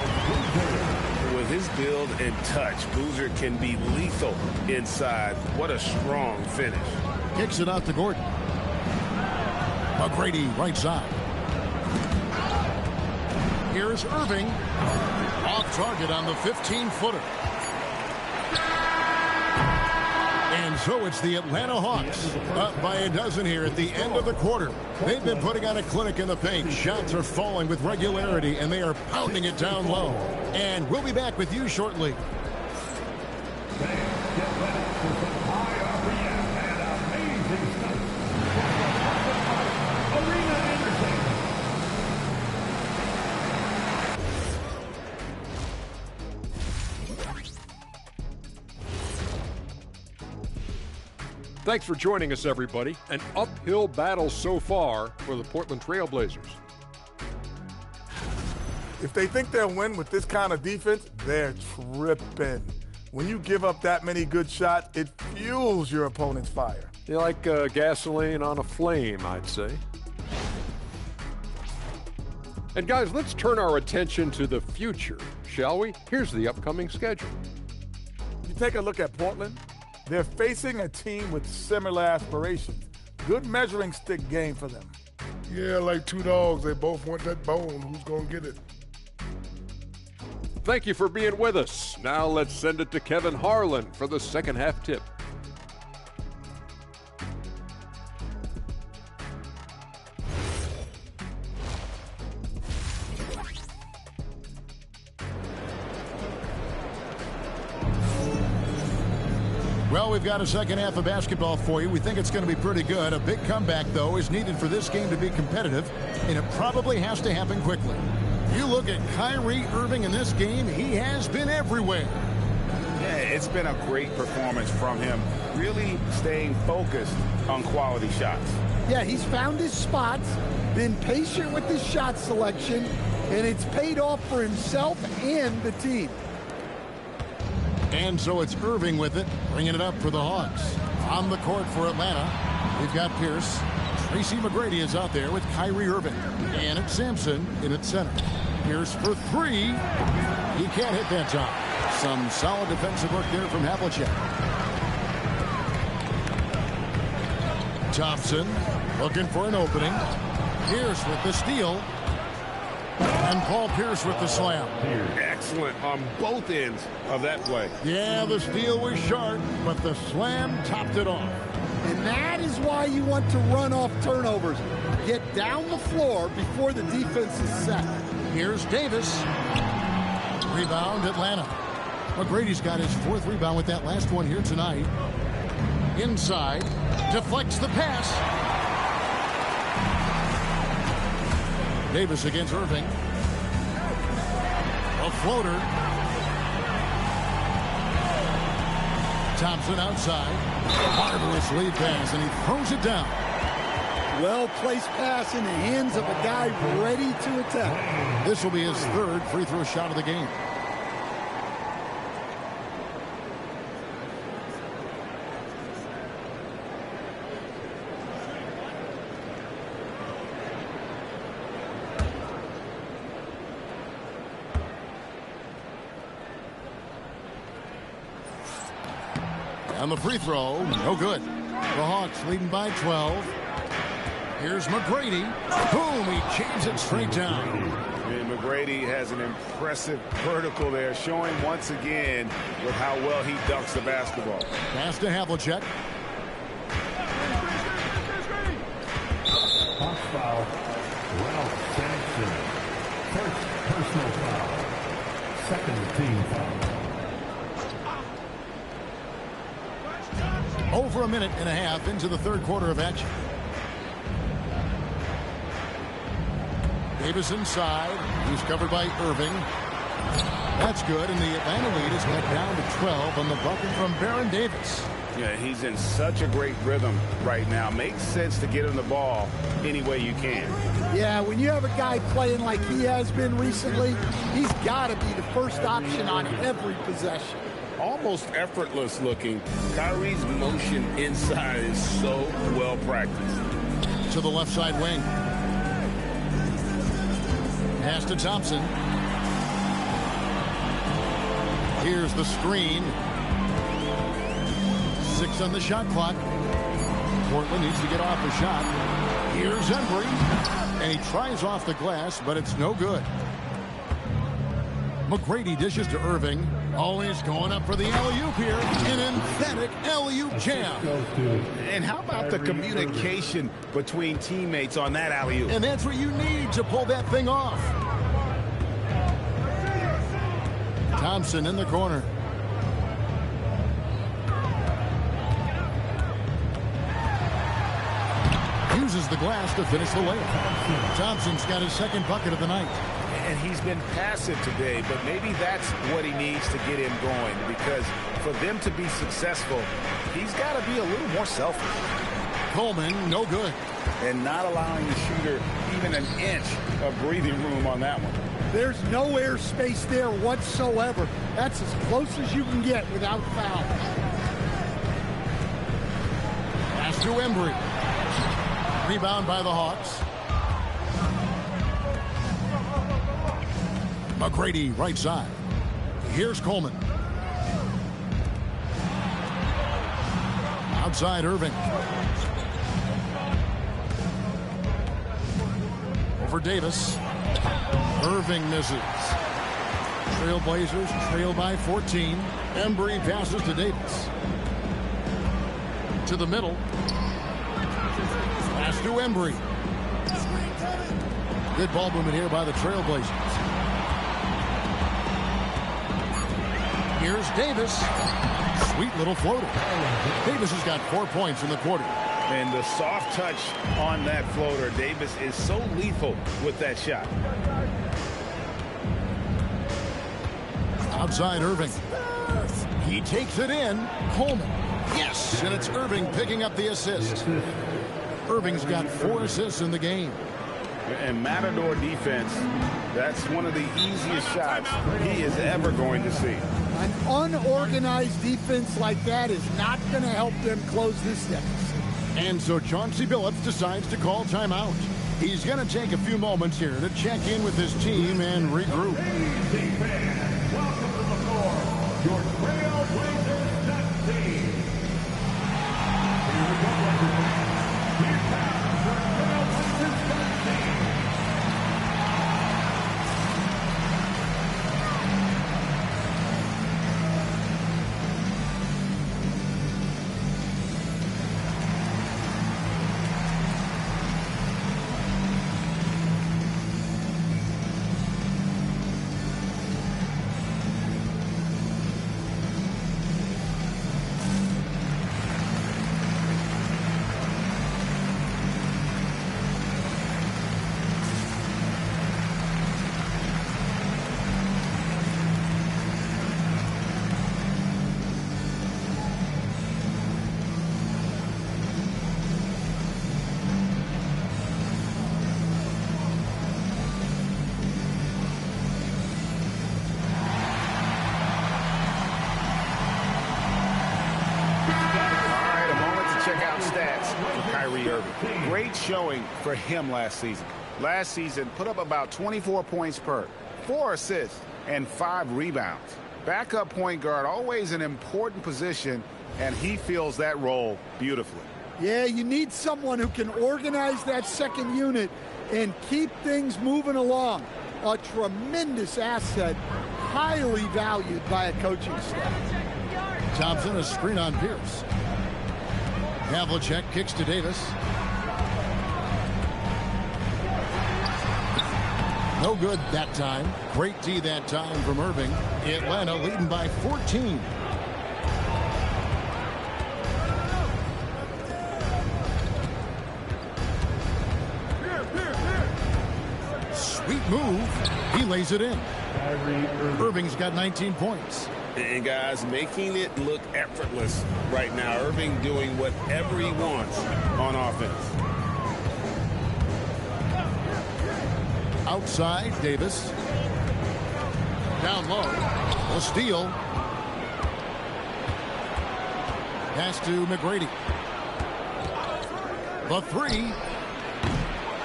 C: With his build and touch, Boozer can be lethal inside. What a strong finish.
B: Kicks it out to Gordon. McGrady right side. Here's Irving. Off target on the 15-footer. And so it's the Atlanta Hawks up by a dozen here at the end of the quarter. They've been putting on a clinic in the paint. Shots are falling with regularity, and they are pounding it down low. And we'll be back with you shortly.
H: Thanks for joining us, everybody. An uphill battle so far for the Portland Trail Blazers.
G: If they think they'll win with this kind of defense, they're tripping. When you give up that many good shots, it fuels your opponent's fire.
H: You're like gasoline on a flame, I'd say. And guys, let's turn our attention to the future, shall we? Here's the upcoming schedule.
G: You take a look at Portland. They're facing a team with similar aspirations. Good measuring stick game for them.
I: Yeah, like two dogs. They both want that bone. Who's going to get it?
H: Thank you for being with us. Now let's send it to Kevin Harlan for the second half tip.
B: Well, we've got a second half of basketball for you. We think it's going to be pretty good. A big comeback, though, is needed for this game to be competitive, and it probably has to happen quickly. You look at Kyrie Irving in this game, he has been everywhere.
C: Yeah, it's been a great performance from him, really staying focused on quality shots.
D: Yeah, he's found his spots, been patient with his shot selection, and it's paid off for himself and the team.
B: And so it's Irving with it, bringing it up for the Hawks. On the court for Atlanta, we've got Pierce. Tracy McGrady is out there with Kyrie Irving. And it's Sampson in at center. Pierce for three. He can't hit that time. Some solid defensive work there from Havlicek. Thompson looking for an opening. Pierce with the steal. And Paul Pierce with the slam.
C: Excellent on both ends of that play.
B: Yeah, the steal was sharp, but the slam topped it off.
D: And that is why you want to run off turnovers. Get down the floor before the defense is set.
B: Here's Davis. Rebound, Atlanta. McGrady's got his fourth rebound with that last one here tonight. Inside. Deflects the pass. Davis against Irving. A floater. Thompson outside. Marvelous lead pass, and he throws it down.
D: Well-placed pass in the hands of a guy ready to attack.
B: This will be his third free throw shot of the game. On the free throw, no good. The Hawks leading by 12. Here's McGrady. Boom, he jams it straight down.
C: And McGrady has an impressive vertical there, showing once again with how well he dunks the basketball.
B: Pass to Havlicek.
A: Hawks foul. Well sanctioned. First personal foul. Second team foul.
B: Over a minute and a half into the third quarter of action. Davis inside. He's covered by Irving. That's good, and the Atlanta lead is cut down to 12 on the bucket from Baron Davis.
C: Yeah, he's in such a great rhythm right now. Makes sense to get him the ball any way you can.
D: Yeah, when you have a guy playing like he has been recently, he's got to be the first option on every possession.
C: Almost effortless looking. Kyrie's motion inside is so well practiced.
B: To the left side wing. Pass to Thompson. Here's the screen. 6 on the shot clock. Portland needs to get off a shot. Here's Embry. And he tries off the glass, but it's no good. McGrady dishes to Irving. Always going up for the alley-oop here. An emphatic alley-oop jam.
C: And how about the communication between teammates on that alley-oop?
B: And that's what you need to pull that thing off. Thompson in the corner. Uses the glass to finish the layup. Thompson's got his second bucket of the night.
C: And he's been passive today, but maybe that's what he needs to get him going, because for them to be successful, he's got to be a little more selfish.
B: Coleman, no good.
C: And not allowing the shooter even an inch of breathing room on that one.
D: There's no air space there whatsoever. That's as close as you can get without foul.
B: Pass to Embry. Rebound by the Hawks. McGrady right side. Here's Coleman. Outside Irving. Over Davis. Irving misses. Trailblazers trail by 14. Embry passes to Davis. To the middle. Pass to Embry. Good ball movement here by the Trailblazers. Here's Davis. Sweet little floater. Davis has got 4 points in the quarter.
C: And the soft touch on that floater. Davis is so lethal with that shot.
B: Outside Irving. He takes it in. Coleman. Yes, and it's Irving picking up the assist. Irving's got 4 assists in the game.
C: And Matador defense, that's one of the easiest shots he is ever going to see.
D: An unorganized defense like that is not going to help them close this deficit.
B: And so Chauncey Billups decides to call timeout. He's going to take a few moments here to check in with his team and regroup.
A: Welcome to the floor, your Trailblazers Dunk Team. Here we go, everyone. Here comes the Trailblazers Dunk Team.
C: Great showing for him last season. Last season, put up about 24 points per, 4 assists, and 5 rebounds. Backup point guard, always an important position, and he fills that role beautifully.
D: Yeah, you need someone who can organize that second unit and keep things moving along. A tremendous asset, highly valued by a coaching staff.
B: Thompson, a screen on Pierce. Havlicek kicks to Davis. No good that time. Great D that time from Irving. Atlanta leading by 14. Sweet move. He lays it in. Irving's got 19 points.
C: And guys, making it look effortless right now. Irving doing whatever he wants on offense.
B: Outside, Davis. Down low. A steal. Pass to McGrady. The three.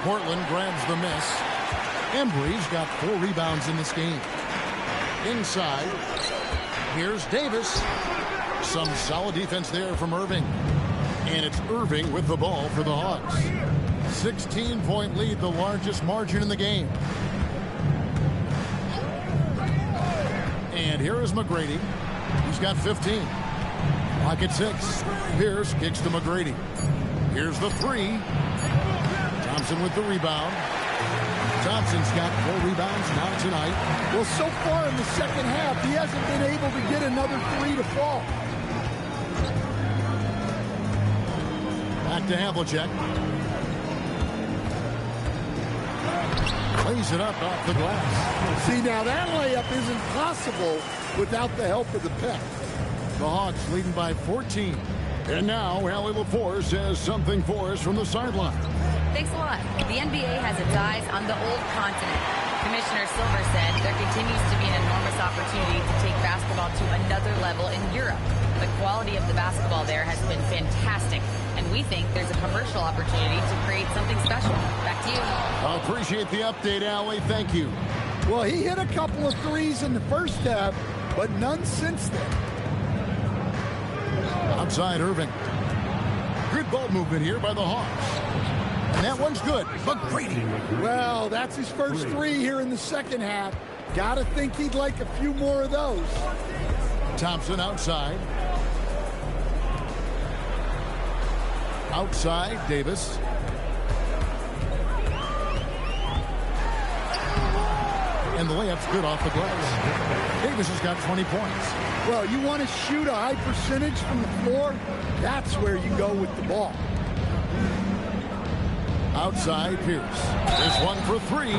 B: Portland grabs the miss. Embry's got 4 rebounds in this game. Inside. Here's Davis. Some solid defense there from Irving. And it's Irving with the ball for the Hawks. 16-point lead, the largest margin in the game. And here is McGrady. He's got 15. Clock at 6. Pierce kicks to McGrady. Here's the three. Thompson with the rebound. Thompson's got 4 rebounds now tonight.
D: Well, so far in the second half, he hasn't been able to get another 3 to fall.
B: Back to Havlicek. Lays it up off the glass.
D: See, now that layup isn't possible without the help of the pick.
B: The Hawks leading by 14. And now, Allie LaForce has something for us from the sideline.
F: Thanks a lot. The NBA has its eyes on the old continent. Commissioner Silver said there continues to be an enormous opportunity to take basketball to another level in Europe. The quality of the basketball there has been fantastic, and we think there's a commercial opportunity to create something special. Back to you.
B: I appreciate the update, Allie. Thank you.
D: Well, he hit a couple of threes in the first half, but none since then.
B: Outside Irving. Good ball movement here by the Hawks. And that one's good. McGrady.
D: Well, that's his first 3 here in the second half. Gotta think he'd like a few more of those.
B: Thompson outside. Outside, Davis. And the layup's good off the glass. Davis has got 20 points.
D: Well, you want to shoot a high percentage from the floor? That's where you go with the ball.
B: Outside, Pierce. This one for 3.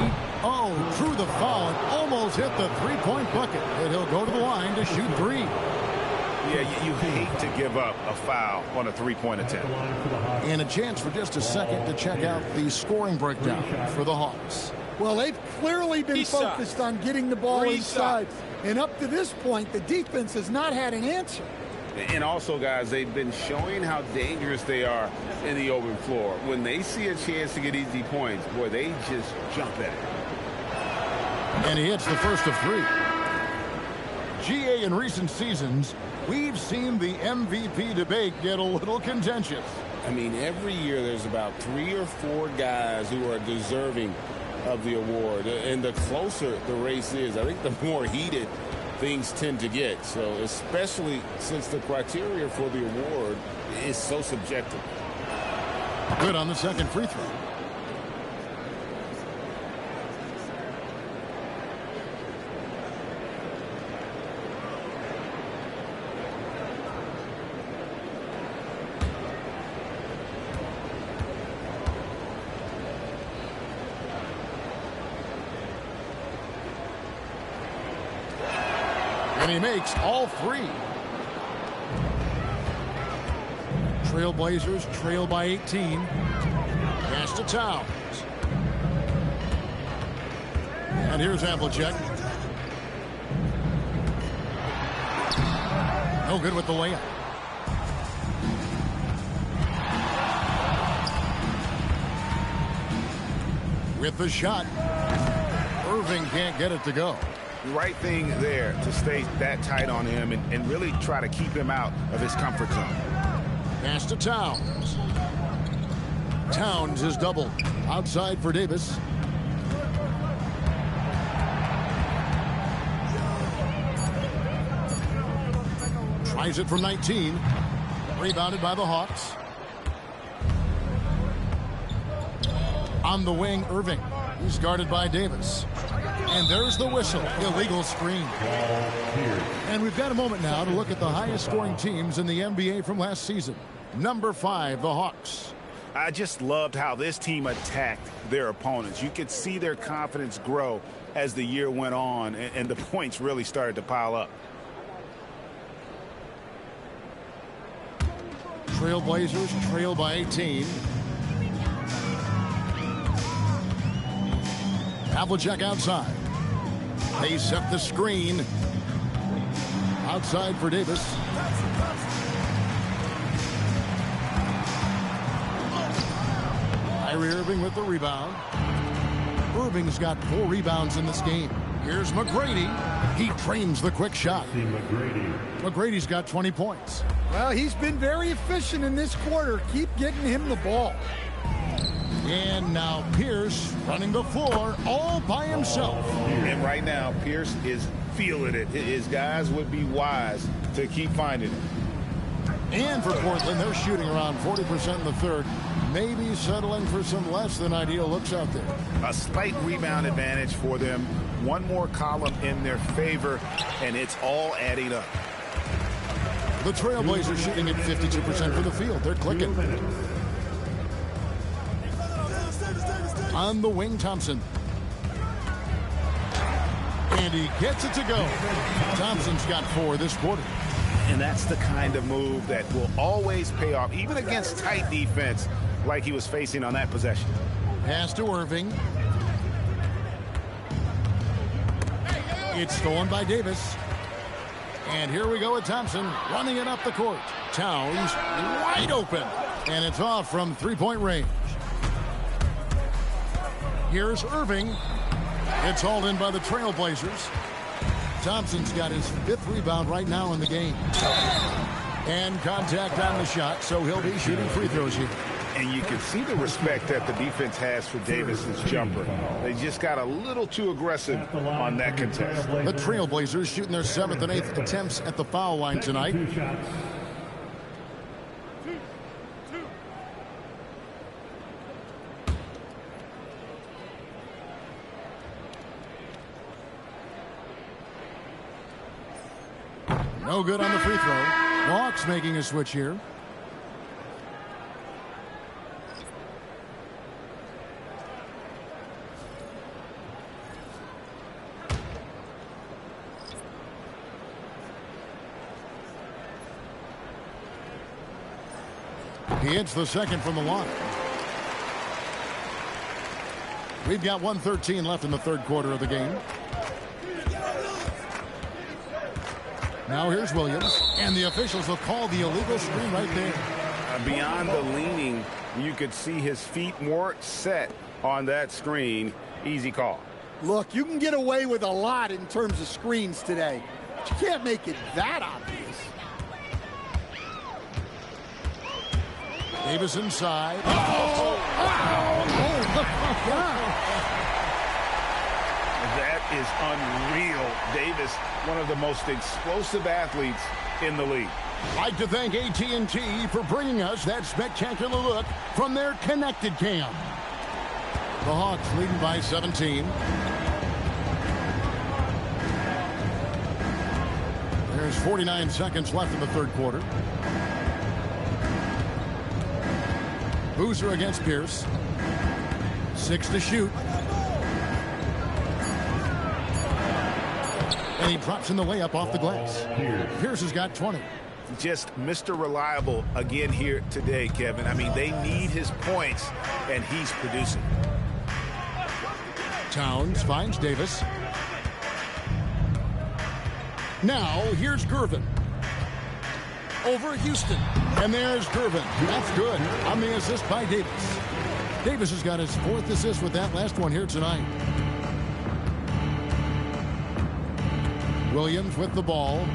B: Oh, drew the foul and almost hit the 3-point bucket. And he'll go to the line to shoot 3.
J: Yeah, you hate to give up a foul on a 3-point attempt.
B: And a chance for just a second to check out the scoring breakdown for the Hawks.
D: Well, they've clearly been focused on getting the ball inside. And up to this point, the defense has not had an answer.
C: And also, guys, they've been showing how dangerous they are in the open floor. When they see a chance to get easy points, boy, they just jump at it.
B: And he hits the first of 3. GA, in recent seasons, we've seen the MVP debate get a little contentious.
C: I mean, every year there's about 3 or 4 guys who are deserving of the award. And the closer the race is, I think the more heated things tend to get. So especially since the criteria for the award is so subjective.
B: Good on the second free throw. And he makes all 3. Trailblazers trail by 18. Pass to Towns. And here's Havlicek. No good with the layup. With the shot. Irving can't get it to go.
J: Right thing there to stay that tight on him and really try to keep him out of his comfort zone.
B: Pass to Towns. Towns is doubled. Outside for Davis. Tries it from 19. Rebounded by the Hawks. On the wing, Irving. He's guarded by Davis. And there's the whistle. Illegal screen. And we've got a moment now to look at the highest scoring teams in the NBA from last season. Number 5, the Hawks.
J: I just loved how this team attacked their opponents. You could see their confidence grow as the year went on, and the points really started to pile up.
B: Trailblazers trail by 18. Havlicek outside. They set the screen. Outside for Davis. Kyrie Irving with the rebound. Irving's got 4 rebounds in this game. Here's McGrady. He trains the quick shot. McGrady's got 20 points.
D: Well, he's been very efficient in this quarter. Keep getting him the ball.
B: And now Pierce running the floor all by himself.
J: And right now, Pierce is feeling it. His guys would be wise to keep finding it.
B: And for Portland, they're shooting around 40% in the third. Maybe settling for some less than ideal looks out there.
J: A slight rebound advantage for them. One more column in their favor, and it's all adding up.
B: The Trailblazers shooting at 52% for the field. They're clicking. On the wing, Thompson. And he gets it to go. Thompson's got 4 this quarter.
J: And that's the kind of move that will always pay off, even against tight defense like he was facing on that possession.
B: Pass to Irving. It's stolen by Davis. And here we go with Thompson running it up the court. Towns wide open. And it's off from three-point range. Here's Irving. It's hauled in by the Trailblazers. Thompson's got his 5th rebound right now in the game. And contact on the shot, so he'll be shooting free throws here.
J: And you can see the respect that the defense has for Davis's jumper. They just got a little too aggressive on that contest.
B: The Trailblazers shooting their 7th and 8th attempts at the foul line tonight. No good on the free throw. The Hawks making a switch here. He hits the second from the line. We've got 1:13 left in the third quarter of the game. Now here's Williams, and the officials will call the illegal screen right there.
J: Beyond the leaning, you could see his feet more set on that screen. Easy call.
D: Look, you can get away with a lot in terms of screens today, but you can't make it that obvious.
B: Davis inside.
J: That is unreal. Davis, one of the most explosive athletes in the league.
B: I'd like to thank AT&T for bringing us that spectacular look from their connected cam. The Hawks leading by 17. There's 49 seconds left in the third quarter. Boozer against Pierce. 6 to shoot. And he drops in the layup off the glass. Pierce has got 20.
J: Just Mr. Reliable again here today, Kevin. I mean, they need his points, and he's producing.
B: Towns finds Davis. Now, here's Gervin. Over Houston. And there's Gervin. That's good. On the assist by Davis. Davis has got his 4th assist with that last one here tonight. Williams with the ball.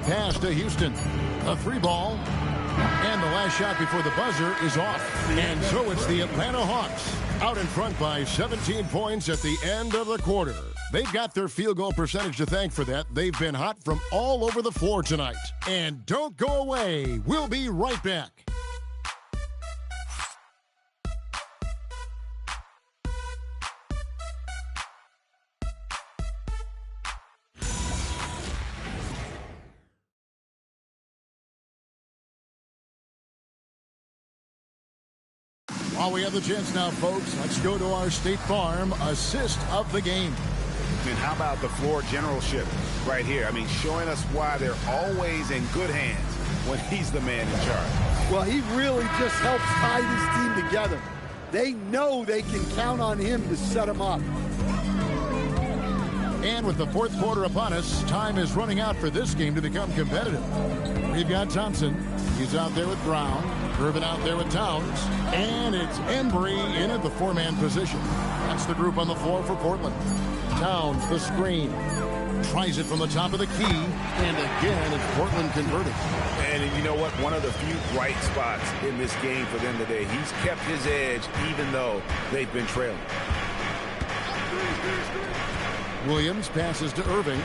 B: pass to Houston. A 3-ball. And the last shot before the buzzer is off. And so it's the Atlanta Hawks out in front by 17 points at the end of the quarter. They've got their field goal percentage to thank for that. They've been hot from all over the floor tonight. And don't go away. We'll be right back. While we have the chance now, folks, let's go to our State Farm assist of the game.
J: And how about the floor generalship right here? I mean, showing us why they're always in good hands when he's the man in charge.
D: Well, he really just helps tie this team together. They know they can count on him to set them up.
B: And with the fourth quarter upon us, time is running out for this game to become competitive. We've got Thompson. He's out there with Brown. Irvin out there with Towns. And it's Embry in at the 4-man position. That's the group on the floor for Portland. Towns, the screen. Tries it from the top of the key. And again, it's Portland converted.
J: And you know what? One of the few bright spots in this game for them today. He's kept his edge even though they've been trailing.
B: Williams passes to Irving.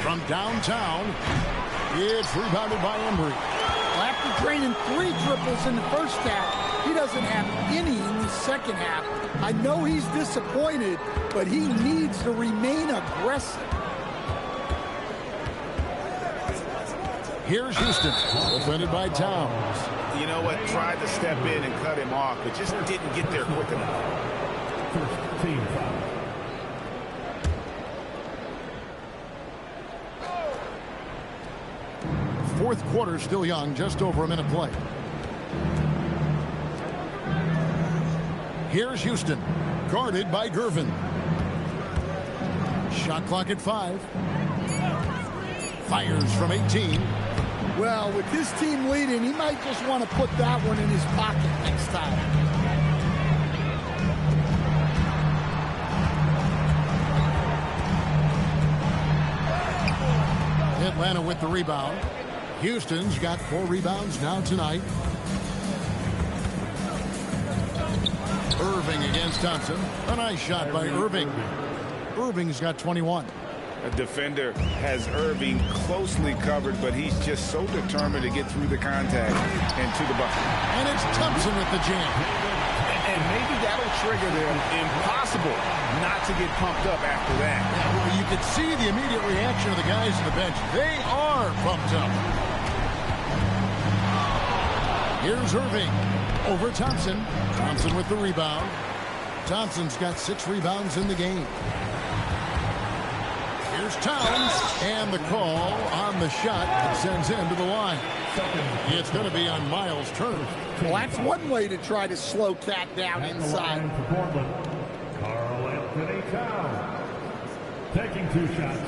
B: From downtown, it's rebounded by Embry.
D: Well, after draining 3 triples in the first half, he doesn't have any in the second half. I know he's disappointed, but he needs to remain aggressive.
B: Here's Houston, defended by Towns.
J: You know what? Tried to step in and cut him off, but just didn't get there quick enough.
A: First team foul.
B: Fourth quarter still young, just over a minute play. Here's Houston, guarded by Gervin. Shot clock at 5. Fires from 18.
D: Well, with this team leading, he might just want to put that one in his pocket next time.
B: Atlanta with the rebound. Houston's got 4 rebounds now tonight. Irving against Thompson. A nice shot by Irving. Irving's got 21.
J: A defender has Irving closely covered, but he's just so determined to get through the contact and to the bucket.
B: And it's Thompson with the jam.
J: And maybe that'll trigger them. Impossible not to get pumped up after that.
B: Yeah, well, you could see the immediate reaction of the guys on the bench. They are pumped up. Here's Irving over Thompson. Thompson with the rebound. Thompson's got 6 rebounds in the game. Here's Towns, and the call on the shot that sends him to the line. It's going to be on Miles' turn.
D: Well, that's one way to try to slow Cat down inside.
A: Carl Anthony Towns taking 2 shots.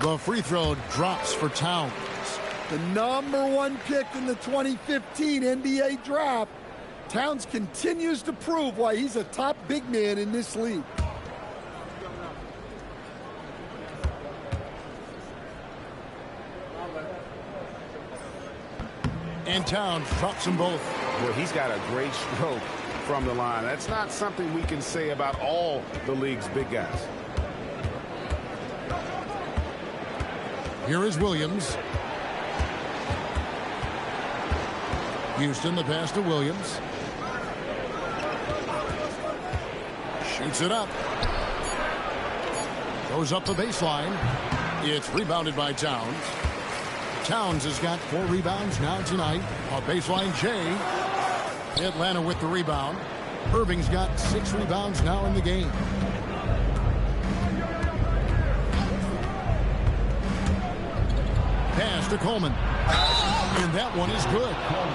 B: The free throw drops for Towns.
D: The #1 pick in the 2015 NBA draft. Towns continues to prove why he's a top big man in this league.
B: And Towns drops them both.
J: Well, he's got a great stroke from the line. That's not something we can say about all the league's big guys.
B: Here is Williams. Houston, the pass to Williams. Shoots it up. Goes up the baseline. It's rebounded by Towns. Towns has got 4 rebounds now tonight. A baseline Jay. Atlanta with the rebound. Irving's got 6 rebounds now in the game. Pass to Coleman. And that one is good.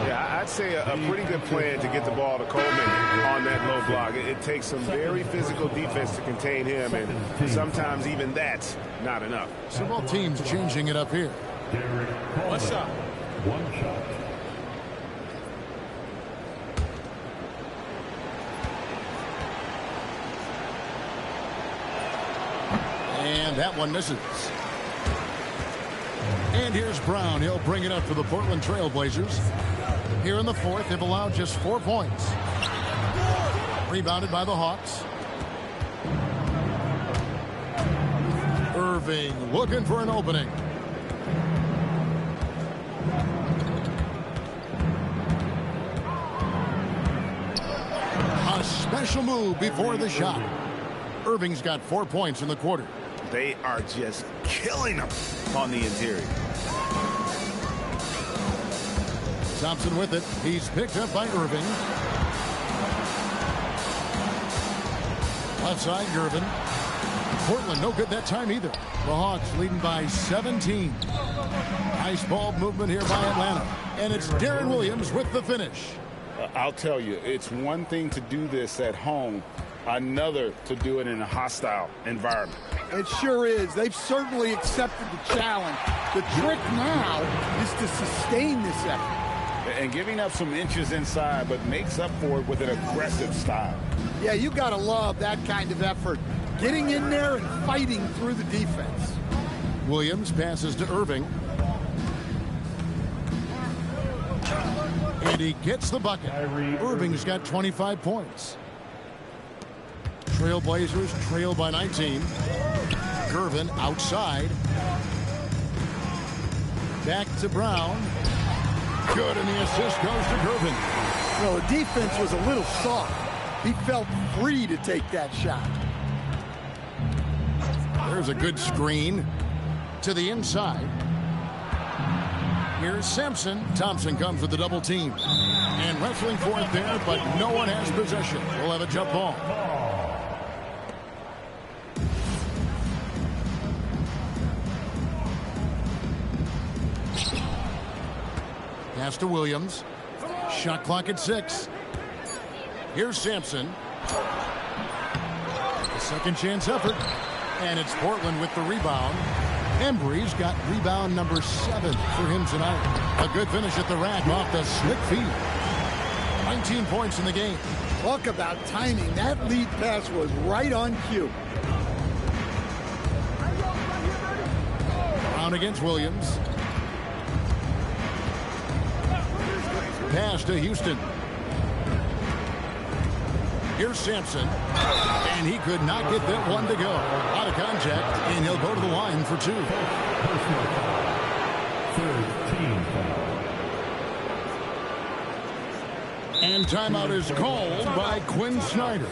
J: Yeah, I'd say a pretty good plan to get the ball to Coleman on that low block. It takes some very physical defense to contain him, and sometimes even that's not enough.
B: So both teams changing it up here.
A: What's up? One shot.
B: And that one misses. And here's Brown. He'll bring it up for the Portland Trail Blazers. Here in the fourth, they've allowed just 4 points. Rebounded by the Hawks. Irving looking for an opening. A special move before the shot. Irving's got 4 points in the quarter.
J: They are just killing them on the interior.
B: Thompson with it. He's picked up by Irving. Left side, Irvin. Portland no good that time either. The Hawks leading by 17. Nice ball movement here by Atlanta. And it's Darren Williams with the finish.
J: I'll tell you, it's one thing to do this at home, another to do it in a hostile environment.
D: It sure is. They've certainly accepted the challenge. The trick now is to sustain this effort.
J: And giving up some inches inside, but makes up for it with an aggressive style.
D: Yeah, you got to love that kind of effort. Getting in there and fighting through the defense.
B: Williams passes to Irving. And he gets the bucket. Irving's got 25 points. Trailblazers trail by 19. Gervin outside. Back to Brown. Good, and the assist goes to Gervin.
D: Well, the defense was a little soft. He felt free to take that shot.
B: There's a good screen to the inside. Here's Sampson. Thompson comes with the double team. And wrestling for it there, but no one has possession. We'll have a jump ball. Pass to Williams. Shot clock at 6. Here's Sampson. A second chance effort. And it's Portland with the rebound. Embry's got rebound number 7 for him tonight. A good finish at the rack off the slick feet. 19 points in the game.
D: Talk about timing. That lead pass was right on cue.
B: Brown against Williams. Pass to Houston. Here's Sampson. And he could not get that one to go. Out of contact, and he'll go to the line for 2. And timeout is called by Quinn Snyder.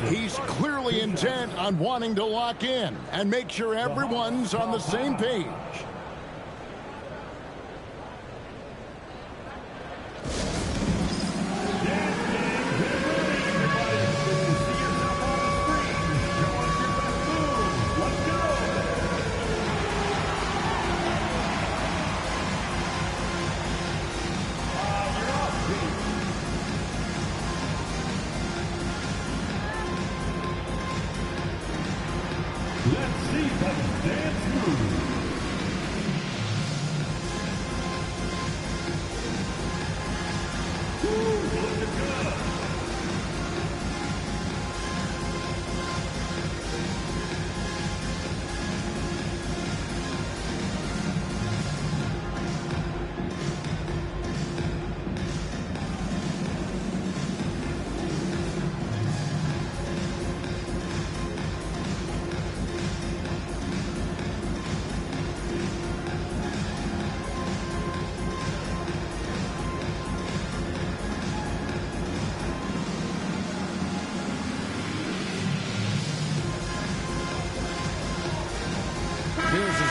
B: He's clearly intent on wanting to lock in and make sure everyone's on the same page.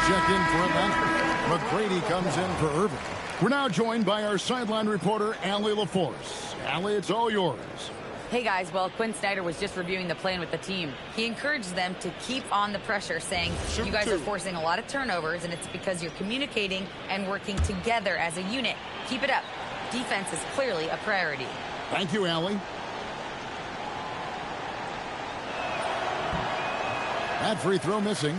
B: Check in for Atlanta. McGrady comes in for Irving. We're now joined by our sideline reporter, Allie LaForce. Allie, it's all yours.
F: Hey guys, well, Quinn Snyder was just reviewing the plan with the team. He encouraged them to keep on the pressure, saying, you guys are forcing a lot of turnovers, and it's because you're communicating and working together as a unit. Keep it up. Defense is clearly a priority.
B: Thank you, Allie. That free throw missing.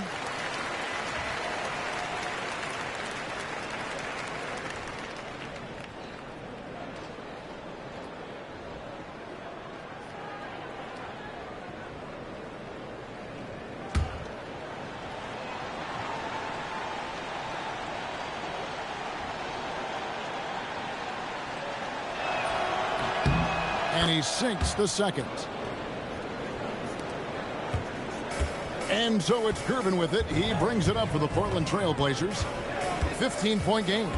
B: And he sinks the second. And so it's Curvin with it. He brings it up for the Portland Trail Blazers. 15-point game.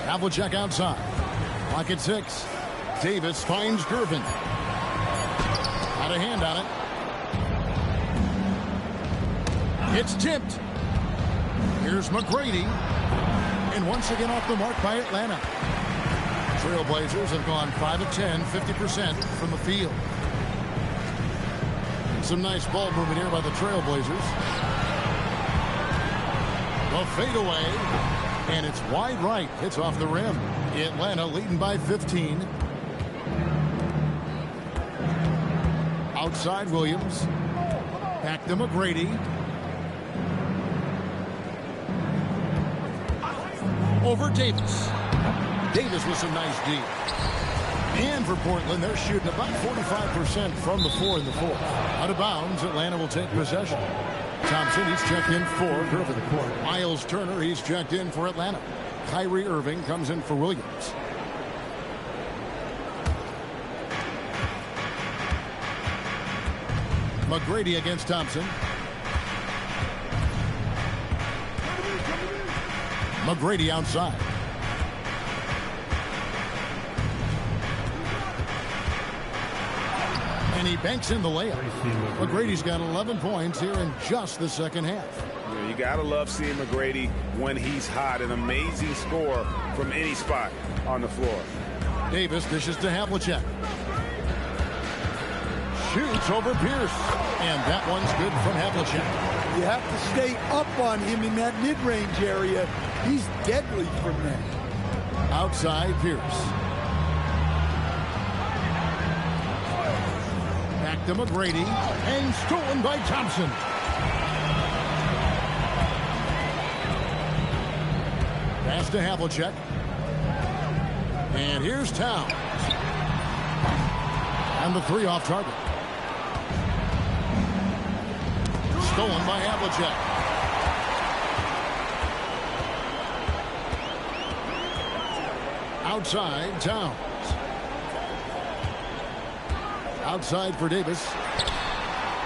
B: Havlicek outside. Clock at 6. Davis finds Curvin. Got a hand on it. It's tipped. Here's McGrady. And once again off the mark by Atlanta. Trailblazers have gone 5 of 10, 50% from the field. Some nice ball movement here by the Trailblazers. The fadeaway. And it's wide right. Hits off the rim. Atlanta leading by 15. Outside Williams. Back to McGrady. Over Davis. Davis with some nice D. And for Portland, they're shooting about 45% from the floor in the fourth. Out of bounds, Atlanta will take possession. Thompson, he's checked in for Griffin. Miles Turner, he's checked in for Atlanta. Kyrie Irving comes in for Williams. McGrady against Thompson. McGrady outside. And he banks in the layup. McGrady's got 11 points here in just the second half.
J: Yeah, you got to love seeing McGrady when he's hot. An amazing score from any spot on the floor.
B: Davis dishes to Havlicek. Shoots over Pierce. And that one's good from Havlicek.
D: You have to stay up on him in that mid-range area. He's deadly from there.
B: Outside Pierce. Back to McGrady. And stolen by Thompson. Pass to Havlicek. And here's Towns. And the three off target. Stolen by Havlicek. Outside, Towns. Outside for Davis.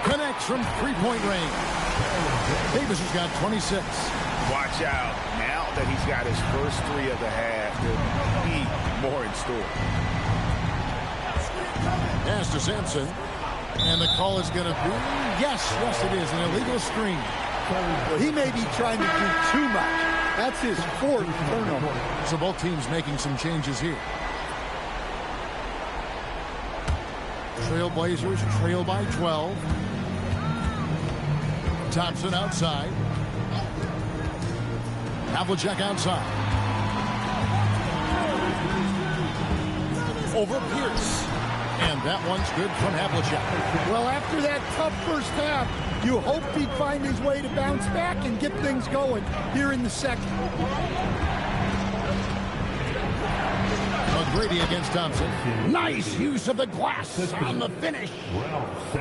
B: Connects from three-point range. Davis has got 26.
J: Watch out. Now that he's got his first three of the half, there'll be more in store.
B: Pass to Sampson. And the call is going to be, yes, it is, an illegal screen.
D: Well, he may be trying to do too much. That's his fourth turnover.
B: So both teams making some changes here. Trailblazers trail by 12. Thompson outside. Havlicek outside. Over Pierce. And that one's good from Havlicek.
D: Well, after that tough first half, you hoped he'd find his way to bounce back and get things going here in the second.
B: McGrady against Thompson. Nice use of the glass on the finish.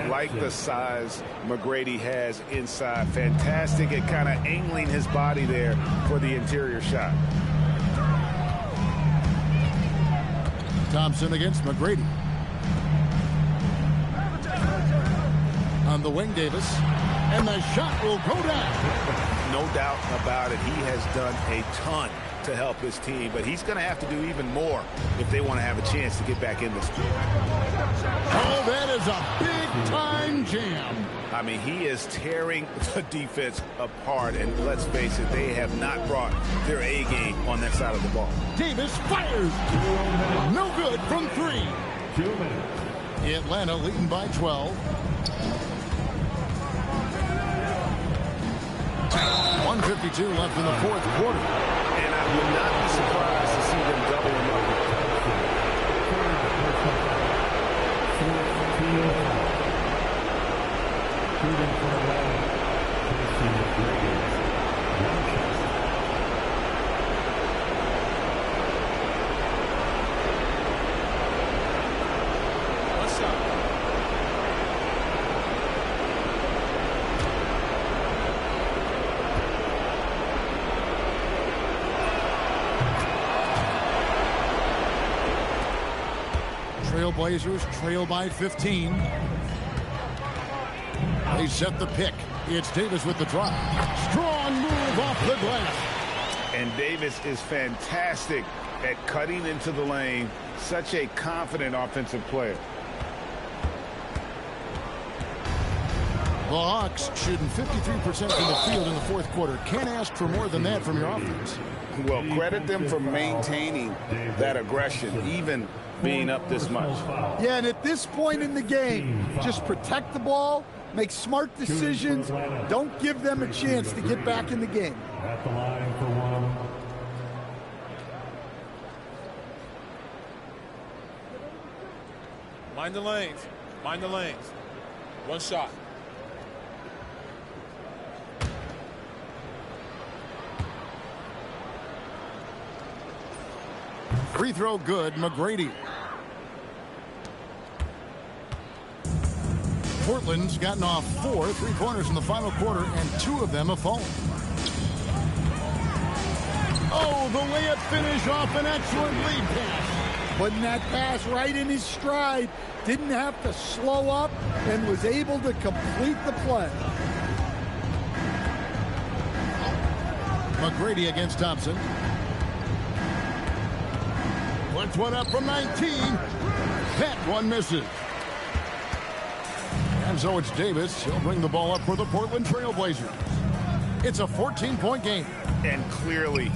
J: Like the size McGrady has inside. Fantastic at kind of angling his body there for the interior shot.
B: Thompson against McGrady. On the wing, Davis. And the shot will go down.
J: No doubt about it. He has done a ton to help his team, but he's going to have to do even more if they want to have a chance to get back in this game.
B: Oh, that is a big-time jam.
J: I mean, he is tearing the defense apart, and let's face it, they have not brought their A game on that side of the ball.
B: Davis fires. No good from 3.
A: 2 minutes.
B: Atlanta leading by 12. 1:52 left in the 4th quarter.
J: And I would not be surprised to see them double him up.
B: Trailblazers trail by 15. They set the pick. It's Davis with the drop. Strong move off the glass.
J: And Davis is fantastic at cutting into the lane. Such a confident offensive player.
B: The Hawks shooting 53% from the field in the 4th quarter. Can't ask for more than that from your offense.
J: Well, credit them for maintaining that aggression, even being up this much.
D: Yeah, and at this point in the game, just protect the ball, make smart decisions, don't give them a chance to get back in the game.
A: At the line for 1.
K: Mind the lanes. Mind the lanes. 1 shot.
B: Free throw good, McGrady. Portland's gotten off 4 3-pointers in the final quarter, and 2 of them have fallen. Oh, the layup finish off an excellent lead pass.
D: Putting that pass right in his stride. Didn't have to slow up and was able to complete the play.
B: McGrady against Thompson. Puts one up from 19. That one misses. And so it's Davis. He'll bring the ball up for the Portland Trailblazers. It's a 14-point game.
J: And clearly,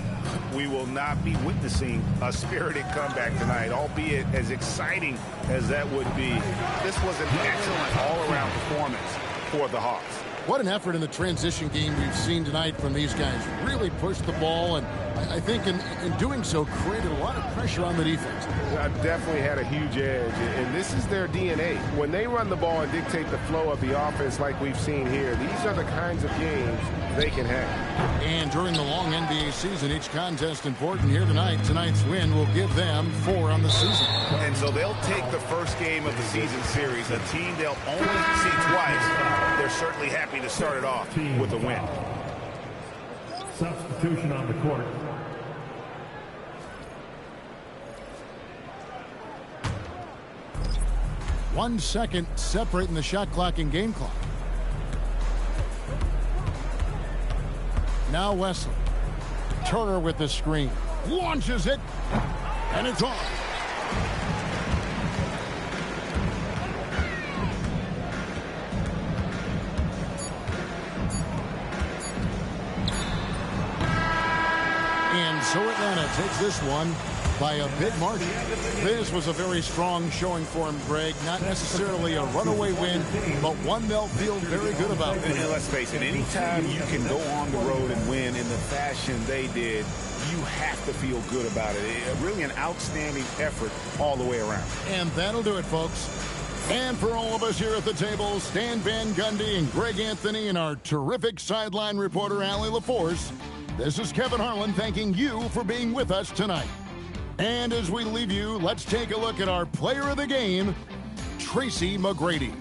J: we will not be witnessing a spirited comeback tonight, albeit as exciting as that would be. This was an excellent all-around performance for the Hawks.
B: What an effort in the transition game we've seen tonight from these guys. Really pushed the ball, and I think in doing so created a lot of pressure on the defense.
J: Definitely had a huge edge, and this is their DNA. When they run the ball and dictate the flow of the offense like we've seen here, these are the kinds of games they can have.
B: And during the long NBA season, each contest important here tonight. Tonight's win will give them 4 on the season.
J: And so they'll take the first game of the season series, a team they'll only see twice. They're certainly happy to start it off with a win.
A: Substitution on the court.
B: One second separating the shot clock and game clock. Now Wesley. Turner with the screen. Launches it. And it's off. And so Atlanta takes this one by a big margin. This was a very strong showing for him, Greg. Not necessarily a runaway win, but one they'll feel very good about.
J: And let's face it, anytime you can go on the road and win in the fashion they did, you have to feel good about it. Really an outstanding effort all the way around.
B: And that'll do it, folks. And for all of us here at the table, Stan Van Gundy and Greg Anthony and our terrific sideline reporter, Allie LaForce, this is Kevin Harlan thanking you for being with us tonight. And as we leave you, let's take a look at our player of the game, Tracy McGrady.